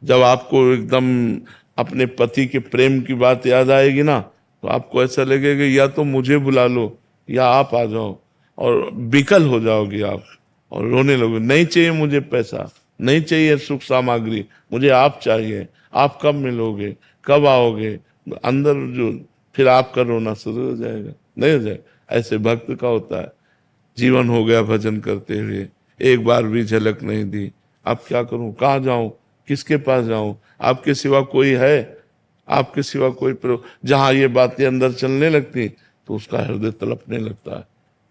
जब आपको एकदम अपने पति के प्रेम की बात याद आएगी ना, तो आपको ऐसा लगेगा या तो मुझे बुला लो या आप आ जाओ, और विकल हो जाओगे आप और रोने लगोगे। नहीं चाहिए मुझे पैसा, नहीं चाहिए सुख सामग्री, मुझे आप चाहिए। आप कब मिलोगे, कब आओगे, अंदर जो फिर आपका रोना शुरू हो जाएगा। नहीं हो जाएगा। ऐसे भक्त का होता है। जीवन हो गया भजन करते हुए, एक बार भी झलक नहीं दी। अब क्या करूं, कहाँ जाऊं, किसके पास जाऊं, आपके सिवा कोई है, आपके सिवा कोई जहां ये बातें अंदर चलने लगती तो उसका हृदय तड़पने लगता है।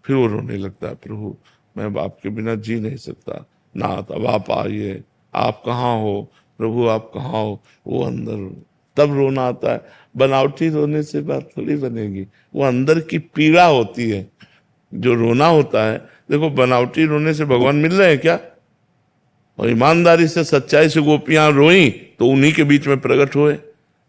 फिर वो रोने लगता है, प्रभु मैं आपके बिना जी नहीं सकता, नाथ अब आप आइए, आप कहाँ हो प्रभु, आप कहाँ हो। वो अंदर तब रोना आता है। बनावटी रोने से बात थोड़ी बनेगी, वो अंदर की पीड़ा होती है जो रोना होता है। देखो बनावटी रोने से भगवान मिल रहे हैं क्या? और ईमानदारी से सच्चाई से गोपियां रोई तो उन्हीं के बीच में प्रकट हुए।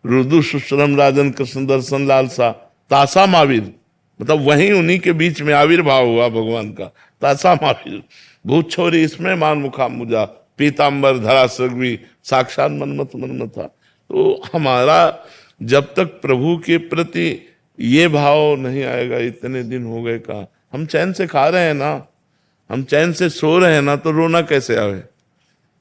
रुदु सुश्रम राजन कृष्ण दर्शन लालसा तासा महावीर, मतलब वहीं उन्हीं के बीच में आविर्भाव हुआ भगवान का। तासा महावीर भूत छोरी इसमें मान मुखा मुजा, पीताम्बर धरा सगवी साक्षात मनमत मनमत था। तो हमारा जब तक प्रभु के प्रति ये भाव नहीं आएगा, इतने दिन हो गए का हम चैन से खा रहे हैं ना, हम चैन से सो रहे हैं ना, तो रोना कैसे आवे?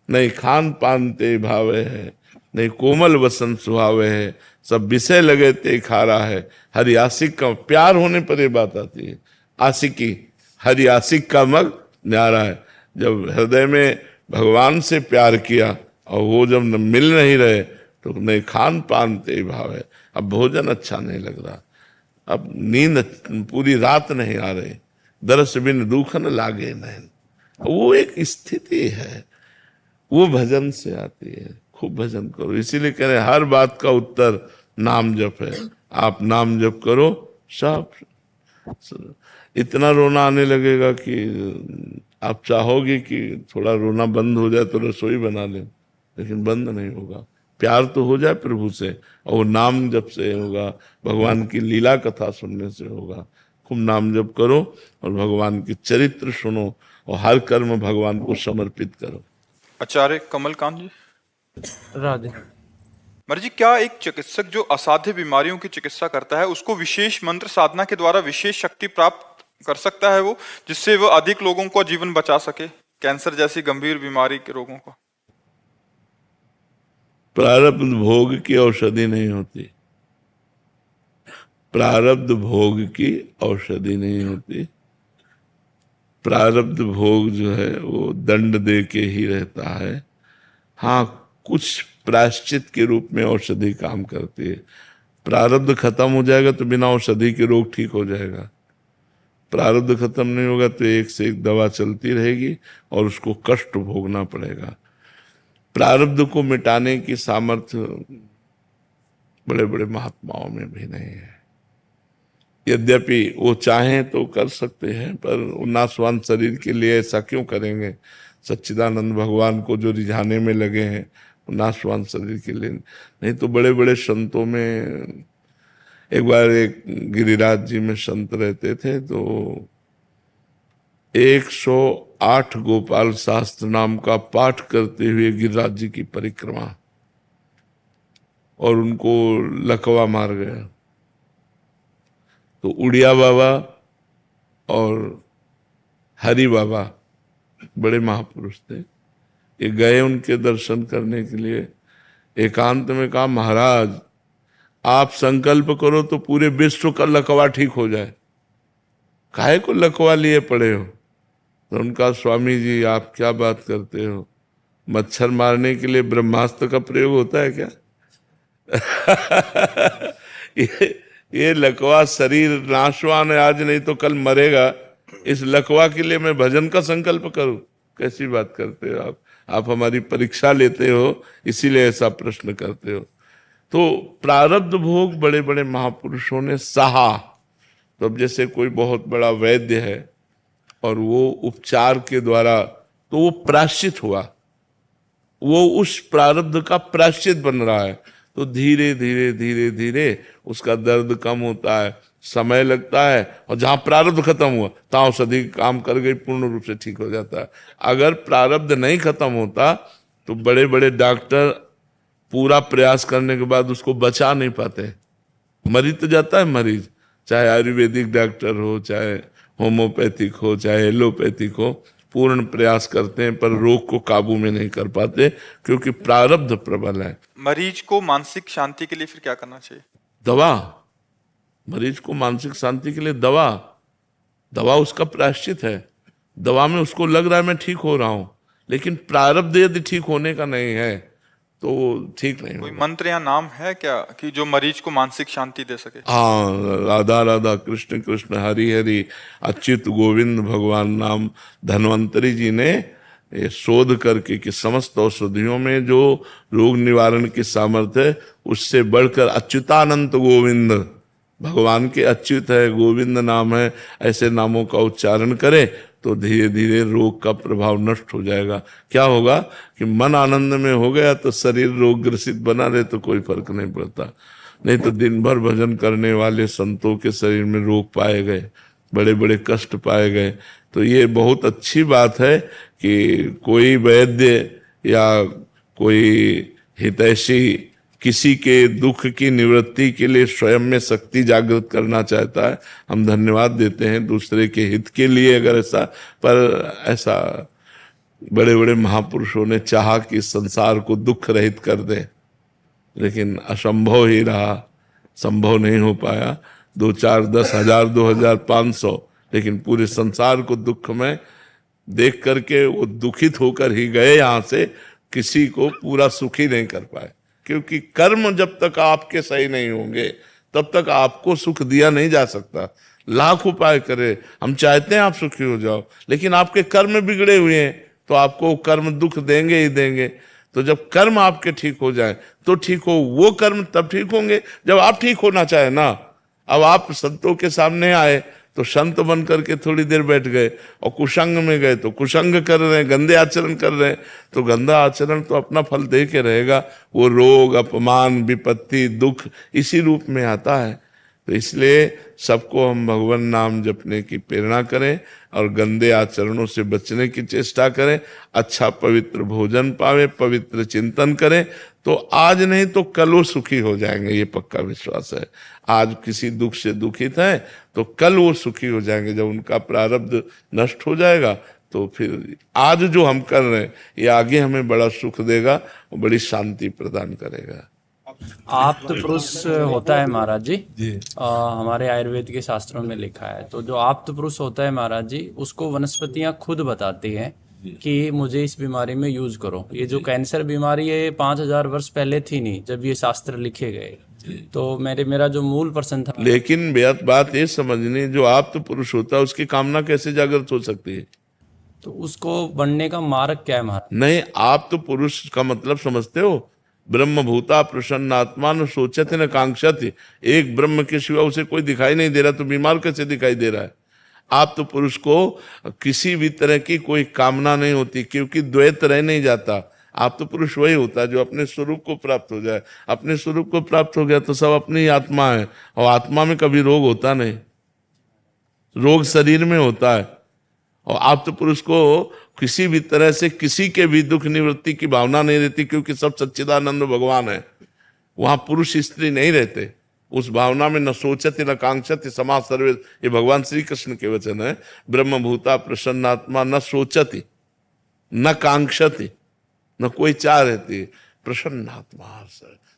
नहीं खान पान ते भावे है, नहीं कोमल वसन सुहावे है, सब विषय लगे ते खारा है। हरि आशिक का प्यार होने पर ये बात आती है। आशिकी, हरि आशिक का मग न्यारा है। जब हृदय में भगवान से प्यार किया और वो जब मिल नहीं रहे, तो नहीं खान पान ते भाव है, अब भोजन अच्छा नहीं लग रहा, अब नींद पूरी रात नहीं आ रही, दरस बिन दुख न लागे नैन। वो एक स्थिति है, वो भजन से आती है। खूब भजन करो, इसीलिए कह रहे हर बात का उत्तर नाम जप है। आप नाम जप करो, सब इतना रोना आने लगेगा कि आप चाहोगे कि थोड़ा रोना बंद हो जाए तो रसोई बना लें, लेकिन बंद नहीं होगा। प्यार तो हो जाए प्रभु से, और वो नाम जप से होगा, भगवान की लीला कथा सुनने से होगा। खूब नाम जप करो और भगवान के चरित्र सुनो, और हर कर्म भगवान को समर्पित करो। आचार्य कमलकांत जी, राधे। महाराज जी, क्या एक चिकित्सक जो असाध्य बीमारियों की चिकित्सा करता है, उसको विशेष मंत्र साधना के द्वारा विशेष शक्ति प्राप्त कर सकता है वो, जिससे वो अधिक लोगों का जीवन बचा सके, कैंसर जैसी गंभीर बीमारी के रोगों का? प्रारब्ध भोग की औषधि नहीं होती, प्रारब्ध भोग की औषधि नहीं होती। प्रारब्ध भोग जो है वो दंड दे के ही रहता है। हाँ, कुछ प्रायश्चित के रूप में औषधि काम करती है। प्रारब्ध खत्म हो जाएगा तो बिना औषधि के रोग ठीक हो जाएगा। प्रारब्ध खत्म नहीं होगा तो एक से एक दवा चलती रहेगी और उसको कष्ट भोगना पड़ेगा। प्रारब्ध को मिटाने की सामर्थ्य बड़े बड़े महात्माओं में भी नहीं है। यद्यपि वो चाहें तो कर सकते हैं, पर नाशवान शरीर के लिए ऐसा क्यों करेंगे? सच्चिदानंद भगवान को जो रिझाने में लगे हैं, वो नाशवान शरीर के लिए नहीं। तो बड़े बड़े संतों में, एक बार एक गिरिराज जी में संत रहते थे, तो 108 गोपाल शास्त्र नाम का पाठ करते हुए गिरिराज जी की परिक्रमा, और उनको लकवा मार गया। तो उड़िया बाबा और हरि बाबा बड़े महापुरुष थे, ये गए उनके दर्शन करने के लिए। एकांत में कहा, महाराज आप संकल्प करो तो पूरे विश्व का लकवा ठीक हो जाए, काहे को लकवा लिए पड़े हो? तो उनका, स्वामी जी आप क्या बात करते हो, मच्छर मारने के लिए ब्रह्मास्त्र का प्रयोग होता है क्या? ये लकवा शरीर नाशवान है, आज नहीं तो कल मरेगा, इस लकवा के लिए मैं भजन का संकल्प करूं? कैसी बात करते हो आप हमारी परीक्षा लेते हो, इसीलिए ऐसा प्रश्न करते हो। तो प्रारब्ध भोग बड़े बड़े महापुरुषों ने सहा। तो अब जैसे कोई बहुत बड़ा वैद्य है और वो उपचार के द्वारा, तो वो प्रायश्चित हुआ, वो उस प्रारब्ध का प्रायश्चित बन रहा है, तो धीरे धीरे धीरे धीरे उसका दर्द कम होता है, समय लगता है, और जहां प्रारब्ध खत्म हुआ तहां औषधि काम कर गई, पूर्ण रूप से ठीक हो जाता है। अगर प्रारब्ध नहीं खत्म होता तो बड़े बड़े डॉक्टर पूरा प्रयास करने के बाद उसको बचा नहीं पाते, मरी तो जाता है मरीज, चाहे आयुर्वेदिक डॉक्टर हो, चाहे होम्योपैथिक हो, चाहे एलोपैथिक हो, पूर्ण प्रयास करते हैं पर रोग को काबू में नहीं कर पाते, क्योंकि प्रारब्ध प्रबल है। मरीज को मानसिक शांति के लिए फिर क्या करना चाहिए? दवा। मरीज को मानसिक शांति के लिए दवा, दवा उसका प्रायश्चित है। दवा में उसको लग रहा है मैं ठीक हो रहा हूं, लेकिन प्रारब्ध यदि ठीक होने का नहीं है तो ठीक नहीं कोई होगा। मंत्र या नाम है क्या कि जो मरीज को मानसिक शांति दे सके? हाँ, राधा राधा कृष्ण कृष्ण हरि हरि अच्युत गोविंद भगवान नाम धन्वंतरी जी ने ये शोध करके कि समस्त औषधियों में जो रोग निवारण की सामर्थ्य है, उससे बढ़कर अच्युतानंत गोविंद, भगवान के अच्युत है, गोविंद नाम है, ऐसे नामों का उच्चारण करे तो धीरे धीरे रोग का प्रभाव नष्ट हो जाएगा। क्या होगा कि मन आनंद में हो गया तो शरीर रोग ग्रसित बना रहे तो कोई फर्क नहीं पड़ता। नहीं तो दिन भर भजन करने वाले संतों के शरीर में रोग पाए गए, बड़े बड़े कष्ट पाए गए। तो ये बहुत अच्छी बात है कि कोई वैद्य या कोई हितैषी किसी के दुख की निवृत्ति के लिए स्वयं में शक्ति जागृत करना चाहता है, हम धन्यवाद देते हैं दूसरे के हित के लिए। अगर ऐसा, पर ऐसा बड़े बड़े महापुरुषों ने चाहा कि संसार को दुख रहित कर दें, लेकिन असंभव ही रहा, संभव नहीं हो पाया। 2, 4, 10 हजार, 2000, 500, लेकिन पूरे संसार को दुख में देख करके वो दुखित होकर ही गए यहाँ से, किसी को पूरा सुखी नहीं कर पाए। क्योंकि कर्म जब तक आपके सही नहीं होंगे तब तक आपको सुख दिया नहीं जा सकता। लाख उपाय करे, हम चाहते हैं आप सुखी हो जाओ, लेकिन आपके कर्म बिगड़े हुए हैं तो आपको कर्म दुख देंगे ही देंगे। तो जब कर्म आपके ठीक हो जाए तो ठीक हो, वो कर्म तब ठीक होंगे जब आप ठीक होना चाहे ना। अब आप संतों के सामने आए तो संत बन करके थोड़ी देर बैठ गए, और कुसंग में गए तो कुसंग कर रहे हैं, गंदे आचरण कर रहे हैं, तो गंदा आचरण तो अपना फल दे के रहेगा। वो रोग, अपमान, विपत्ति, दुख इसी रूप में आता है। तो इसलिए सबको हम भगवान नाम जपने की प्रेरणा करें और गंदे आचरणों से बचने की चेष्टा करें। अच्छा पवित्र भोजन पावे, पवित्र चिंतन करें, तो आज नहीं तो कल वो सुखी हो जाएंगे, ये पक्का विश्वास है। आज किसी दुख से दुखित हैं तो कल वो सुखी हो जाएंगे। जब उनका प्रारब्ध नष्ट हो जाएगा तो फिर आज जो हम कर रहे हैं ये आगे हमें बड़ा सुख देगा और बड़ी शांति प्रदान करेगा। आप तो पुरुष होता है महाराज जी, हमारे आयुर्वेद के शास्त्रों में लिखा है। तो जो आप तो पुरुष होता है महाराज जी, उसको वनस्पतियां खुद बताती हैं कि मुझे इस बीमारी में यूज करो। ये जो कैंसर बीमारी है 5000 वर्ष पहले थी नहीं जब ये शास्त्र लिखे गए। तो मेरा जो मूल प्रश्न था, लेकिन बात ये समझनी, जो आप तो पुरुष होता है उसकी कामना कैसे जागृत हो सकती है? तो उसको बनने का मार्ग क्या है महाराज? नहीं, आप तो पुरुष का मतलब समझते हो, ब्रह्म भूता प्रसन्नात्मा न सोचते न कांक्षति। एक ब्रह्म के सिवा उसे कोई दिखाई नहीं दे रहा, तो बीमार कैसे दिखाई दे रहा है? आप तो पुरुष को किसी भी तरह की कोई कामना नहीं होती, क्योंकि द्वैत रह नहीं जाता। आप तो पुरुष वही होता है जो अपने स्वरूप को प्राप्त हो जाए। अपने स्वरूप को प्राप्त हो गया तो सब अपनी आत्मा है, और आत्मा में कभी रोग होता नहीं, रोग शरीर में होता है। और आप तो पुरुष को किसी भी तरह से किसी के भी दुख निवृत्ति की भावना नहीं रहती, क्योंकि सब सच्चिदानंद भगवान है, वहां पुरुष स्त्री नहीं रहते। उस भावना में न सोचति न कांक्षति समाज सर्वे, ये भगवान श्री कृष्ण के वचन है। ब्रह्म भूता प्रसन्नात्मा न सोचति न कांक्षति, न कोई चाह रहती, प्रसन्नात्मा,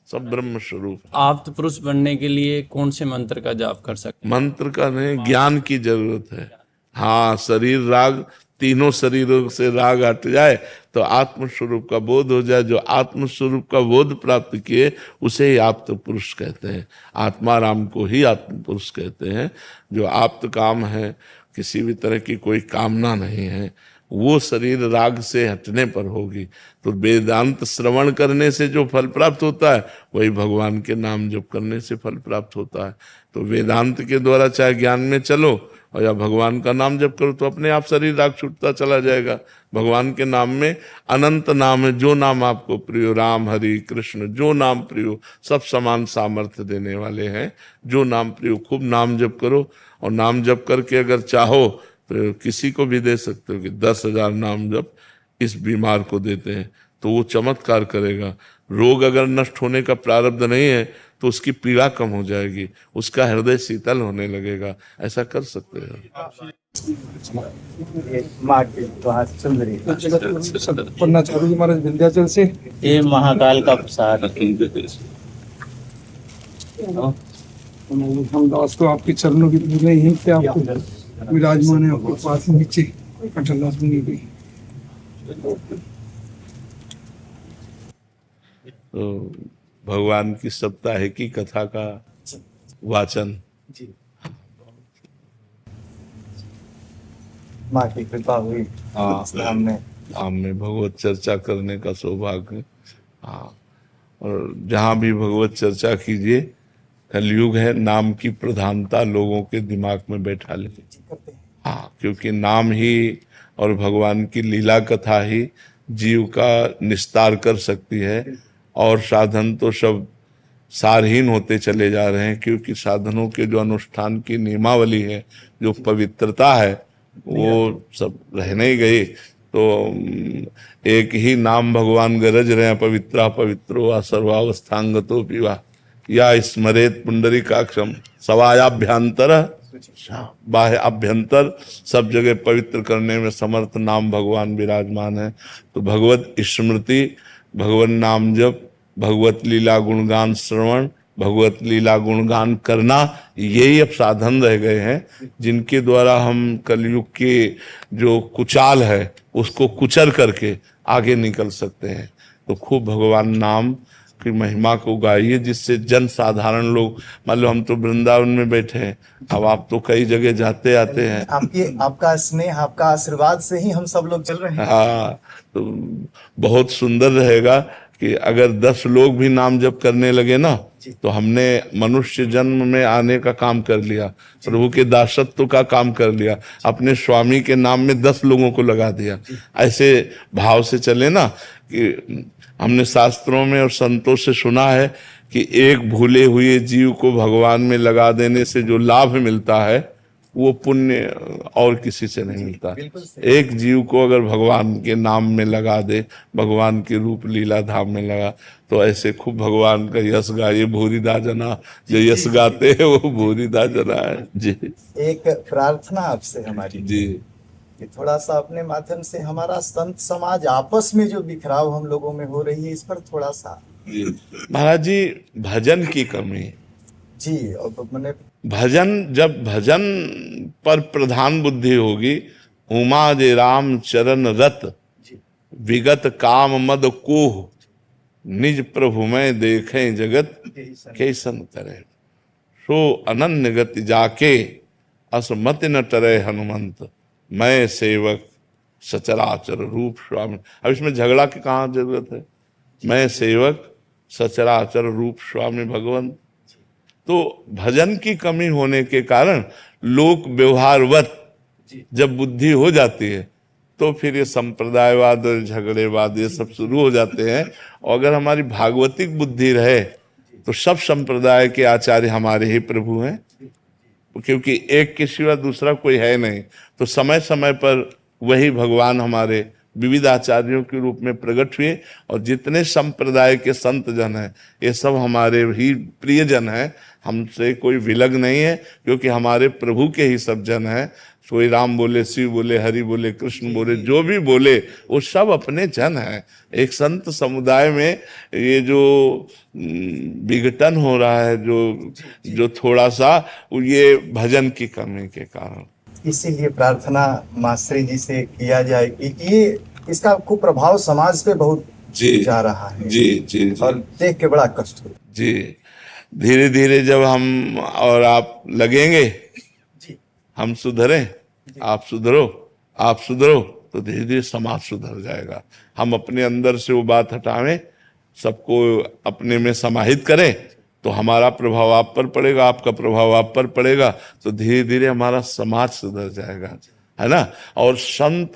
सब ब्रह्म स्वरूप। आप तो पुरुष बनने के लिए कौन से मंत्र का जाप कर सकते? मंत्र का नहीं, ज्ञान की जरूरत है। हाँ, शरीर राग, तीनों शरीरों से राग हट जाए तो आत्म स्वरूप का बोध हो जाए। जो आत्म स्वरूप का बोध प्राप्त किए उसे ही आप्त पुरुष कहते हैं। आत्मा राम को ही आत्म पुरुष कहते हैं। जो आप्त काम है, किसी भी तरह की कोई कामना नहीं है, वो शरीर राग से हटने पर होगी। तो वेदांत श्रवण करने से जो फल प्राप्त होता है वही भगवान के नाम जप करने से फल प्राप्त होता है। तो वेदांत के द्वारा चाहे ज्ञान में चलो और या भगवान का नाम जप करो तो अपने आप शरीर राग छूटता चला जाएगा। भगवान के नाम में अनंत नाम है, जो नाम आपको प्रिय, राम हरि कृष्ण, जो नाम प्रिय, सब समान सामर्थ्य देने वाले हैं। जो नाम प्रिय, खूब नाम जप करो, और नाम जप करके अगर चाहो तो किसी को भी दे सकते हो कि 10,000 नाम जप इस बीमार को देते हैं तो वो चमत्कार करेगा। रोग अगर नष्ट होने का प्रारब्ध नहीं है तो उसकी पीड़ा कम हो जाएगी, उसका हृदय शीतल होने लगेगा। ऐसा कर सकते हैं। पढ़ना चालू जी महाराज विंध्याचल से। ये महाकाल का प्रसाद। हम दास को आपके चरणों की पूजा यहीं पे आपको विराजमान है, आपके पास नीचे अठलदास मुनि की। तो भगवान की सप्ताहिकी कथा का वाचन, माँ की कृपा हुई हमने भगवत चर्चा करने का सौभाग्य। हाँ, और जहाँ भी भगवत चर्चा कीजिए, कलयुग है, नाम की प्रधानता लोगों के दिमाग में बैठा ले। हाँ, क्योंकि नाम ही और भगवान की लीला कथा ही जीव का निस्तार कर सकती है। और साधन तो सब सारहीन होते चले जा रहे हैं, क्योंकि साधनों के जो अनुष्ठान की नियमावली है, जो पवित्रता है, वो सब रहने ही गई। तो एक ही नाम भगवान गरज रहे, पवित्रा पवित्रो वा सर्वावस्थांगतो पिवा या स्मरेत पुंडरीकाक्षम सवायाभ्यंतर बाह्य अभ्यंतर सब जगह पवित्र करने में समर्थ नाम भगवान विराजमान है। तो भगवत स्मृति, भगवत नाम जप, भगवत लीला गुणगान श्रवण, भगवत लीला गुणगान करना, यही अब साधन रह गए हैं जिनके द्वारा हम कलयुग के जो कुचाल है उसको कुचल करके आगे निकल सकते हैं। तो खूब भगवान नाम की महिमा को गाइए, जिससे जन साधारण लोग, मान लो हम तो वृंदावन में बैठे हैं, अब आप तो कई जगह जाते आते हैं। आपका स्नेह, आपका आशीर्वाद से ही हम सब लोग चल रहे हैं। हाँ, तो बहुत सुंदर रहेगा कि अगर 10 लोग भी नाम जप करने लगे ना, तो हमने मनुष्य जन्म में आने का काम कर लिया, प्रभु के दासत्व का काम कर लिया, अपने स्वामी के नाम में 10 लोगों को लगा दिया। ऐसे भाव से चले ना, कि हमने शास्त्रों में और संतों से सुना है कि एक भूले हुए जीव को भगवान में लगा देने से जो लाभ मिलता है वो पुण्य और किसी से नहीं मिलता। एक जीव को अगर भगवान के नाम में लगा दे, भगवान के रूप लीला धाम में लगा, तो ऐसे खूब भगवान का यश गाइए। भूरिदा जना, जो यश गाते हैं वो भूरिदा जना है जी। एक प्रार्थना आपसे हमारी जी, कि थोड़ा सा अपने माध्यम से हमारा संत समाज आपस में जो बिखराव हम लोगों में हो रही है, इस पर थोड़ा सा। महाराज जी, भजन की कमी जी, और मैंने भजन, जब भजन पर प्रधान बुद्धि होगी, उमा जे राम चरण रत विगत काम मद कोह निज प्रभु में देखें जगत कैसन करे, सो अनन्य गति जाके असमति न टरे हनुमंत, मैं सेवक सचराचर रूप स्वामी। अब इसमें झगड़ा की कहाँ जरूरत है? मैं सेवक सचराचर रूप स्वामी भगवंत। तो भजन की कमी होने के कारण लोक व्यवहारवत जब बुद्धि हो जाती है, तो फिर ये संप्रदायवाद और झगड़ेवाद ये सब शुरू हो जाते हैं। और अगर हमारी भागवतिक बुद्धि रहे तो सब संप्रदाय के आचार्य हमारे ही प्रभु हैं, क्योंकि एक के सिवा दूसरा कोई है नहीं। तो समय समय पर वही भगवान हमारे विविध आचार्यों के रूप में प्रकट हुए, और जितने संप्रदाय के संत जन हैं ये सब हमारे ही प्रियजन हैं, हमसे कोई विलग नहीं है, क्योंकि हमारे प्रभु के ही सब जन हैं। कोई राम बोले, शिव बोले, हरि बोले, कृष्ण बोले, जो भी बोले वो सब अपने जन हैं। एक संत समुदाय में ये जो विघटन हो रहा है, जो थोड़ा सा, ये भजन की कमी के कारण। इसीलिए प्रार्थना मास्टरी जी से किया जाए कि ये इसका कुप्रभाव समाज पे बहुत जा रहा है। जी जी, और देख के बड़ा कष्ट हो जी। धीरे धीरे जब हम और आप लगेंगे, हम सुधरें, आप सुधरो, तो धीरे धीरे समाज सुधर जाएगा। हम अपने अंदर से वो बात हटावें, सबको अपने में समाहित करें, तो हमारा प्रभाव आप पर पड़ेगा, आपका प्रभाव आप पर पड़ेगा, तो धीरे धीरे हमारा समाज सुधर जाएगा, है ना। और संत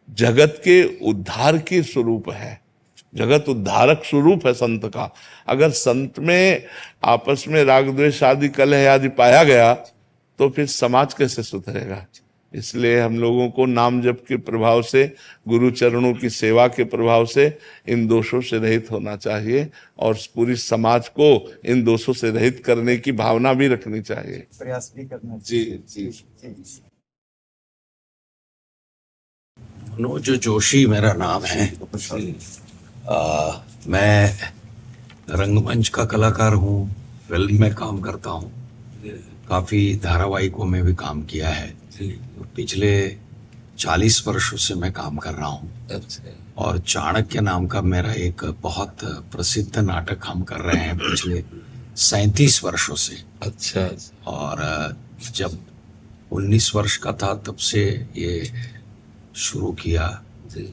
जगत के उद्धार के स्वरूप है, जगत उद्धारक स्वरूप है संत का। अगर संत में आपस में राग द्वेष आदि कलह आदि पाया गया, तो फिर समाज कैसे सुधरेगा। इसलिए हम लोगों को नाम जप के प्रभाव से, गुरु चरणों की सेवा के प्रभाव से इन दोषों से रहित होना चाहिए, और पूरी समाज को इन दोषों से रहित करने की भावना भी रखनी चाहिए, प्रयास भी करना चाहिए। जी जी। मनोज जोशी मेरा नाम है। मैं रंगमंच का कलाकार हूँ, फिल्म में काम करता हूँ, काफ़ी धारावाहिकों में भी काम किया है। पिछले 40 वर्षों से मैं काम कर रहा हूँ। और चाणक्य नाम का मेरा एक बहुत प्रसिद्ध नाटक हम कर रहे हैं पिछले 37 वर्षों से। अच्छा। और जब 19 वर्ष का था तब से ये शुरू किया,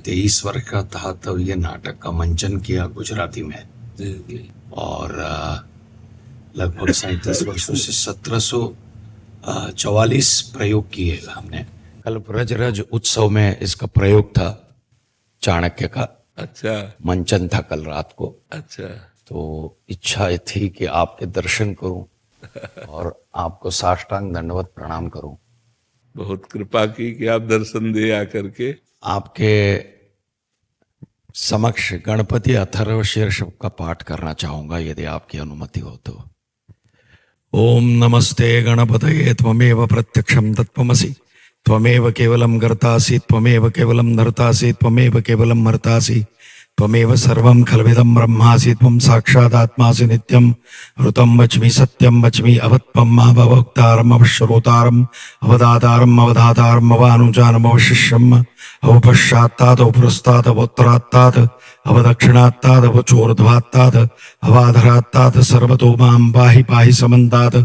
23 वर्ष का था तब ये नाटक का मंचन किया गुजराती में, और लगभग 37 वर्षों से 1744 प्रयोग किए हमने। कल ब्रजरज उत्सव में इसका प्रयोग था, चाणक्य का। अच्छा। मंचन था कल रात को। अच्छा। तो इच्छा थी कि आपके दर्शन करूं और आपको साष्टांग दंडवत प्रणाम करूं। बहुत कृपा की कि आप दर्शन दे आकर के। आपके समक्ष गणपति अथर्व शीर्ष का पाठ करना चाहूंगा, यदि आपकी अनुमति हो तो। ओम नमस्ते गणपतये त्वमेव प्रत्यक्षं तत्त्वमसि, त्वमेव केवलं कर्तासि, त्वमेव केवलं धर्तासि, त्वमेव केवलं मर्तासि, त्वमेव सर्वं खल्विदं ब्रह्मासि, त्वं साक्षादात्मासि नित्यं ऋतं वच्मि सत्यं वच्मि अवत्वं अवभोक्तारम् अवश्रोतारम् अवदातारम् अवधातारम् अवानुजानम् अवशिष्यम् अवपश्चात्तात् अवपुरस्तात् अवोत्तरात्तात् अवदक्षिणात्तात् अवचोर्ध्वात्तात् अवाधरात्तात् सर्वतो मां पाहि पाहि समन्तात्।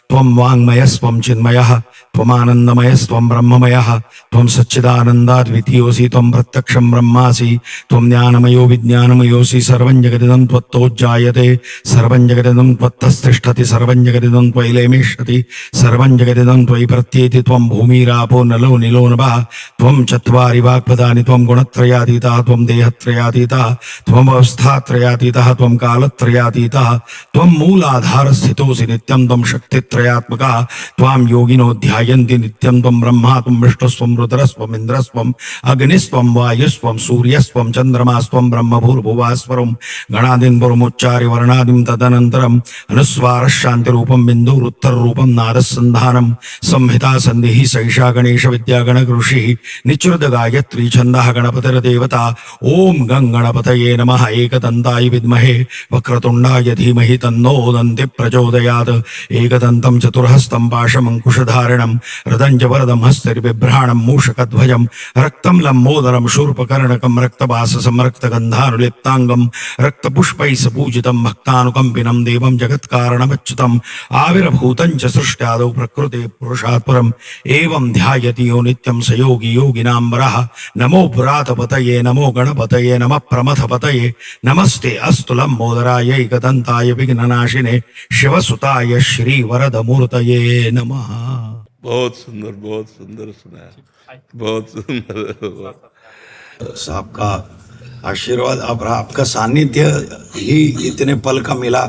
त्वं वाङ्मयस्त्वं चिन्मयः, त्वमानन्दमयस्त्वं ब्रह्ममयः, त्वं सच्चिदानन्दाद्वितीयोऽसि, त्वं प्रत्यक्षं ब्रह्मासि, त्वं ज्ञानमयो विज्ञानमयोऽसि। सर्वं जगदिदं त्वत्तोज्जायते, सर्वं जगदिदं त्वत्तस्तिष्ठति, सर्वं जगदिदं त्वयि लेमेष्यति, सर्वं जगदिदं त्वयि प्रत्येति। त्वं भूमिरापो नलो निलो नभः, त्वं चत्वारि वाक्पदानि, त्वं गुणत्रयातीतः, त्वं देहत्रयातीतः, त्वम् अवस्थात्रयातीतः, त्वं कालत्रयातीतः, त्वं मूलाधारस्थितोऽसि नित्यं, त्वं शक्तित्रयात्मकः, त्वां योगिनो ध्यायन्ति नित्यं। त्वं ब्रह्मा, त्वं विष्णुस्त्वं रुद्रस्त्वम् इन्द्रस्त्वम् अग्निस्त्वं वायुस्त्वं सूर्यस्त्वं चन्द्रमास्त्वं ब्रह्म भूर्भुवस्वरं गणादिन्पुरमुच्चार्य वर्णादिं तदनन्तरम् अनुस्वारः शान्तिरूपं बिन्दुरुत्तररूपं नादसन्धानं संहिता सन्धिः सैषा गणेश विद्या गणऋषिः निचृत गायत्री छन्दः गणपतिर्देवता। ओम गं गणपतये नमः। एकदन्ताय विद्महे वक्रतुण्डाय धीमहि तन्नो दन्ति प्रचोदयात्। एकदन्तं चतुर्हस्तं पाशमङ्कुशधारिणं रदं च वरदं हस्तिर्बिभ्राणं मूषकध्वजं रक्तं लम्बोदरं शूर्पकर्णकं रक्तवाससं रक्तगन्धानुलिप्ताङ्गं रक्तपुष्पैः सपूजितं भक्तानुकम्पिनं देवं जगत्कारणमच्युतम् आविर्भूतं च सृष्ट्यादौ प्रकृते पुरुषात् परम् एवं ध्यायति यो नित्यं स योगी योगिनां वरः। नमो पुरातपतये नमो गणपतये नमः प्रमथपतये नमस्ते अस्तु लम्बोदराय एकदन्ताय विघ्ननाशिने शिवसुताय श्री वरदमूर्तये नमः। बहुत सुंदर सुनाया, बहुत सुंदर। साहब का आशीर्वाद और आपका सानिध्य ही इतने पल का मिला,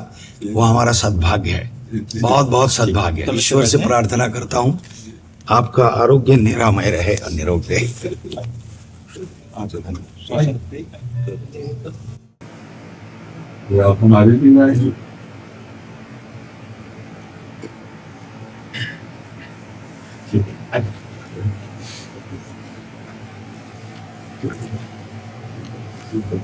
वो हमारा सद्भाग्य है, बहुत बहुत सद्भाग्य है। ईश्वर से प्रार्थना करता हूँ आपका आरोग्य निरामय रहे और निरोग रहे। हमारे भी नहीं Super.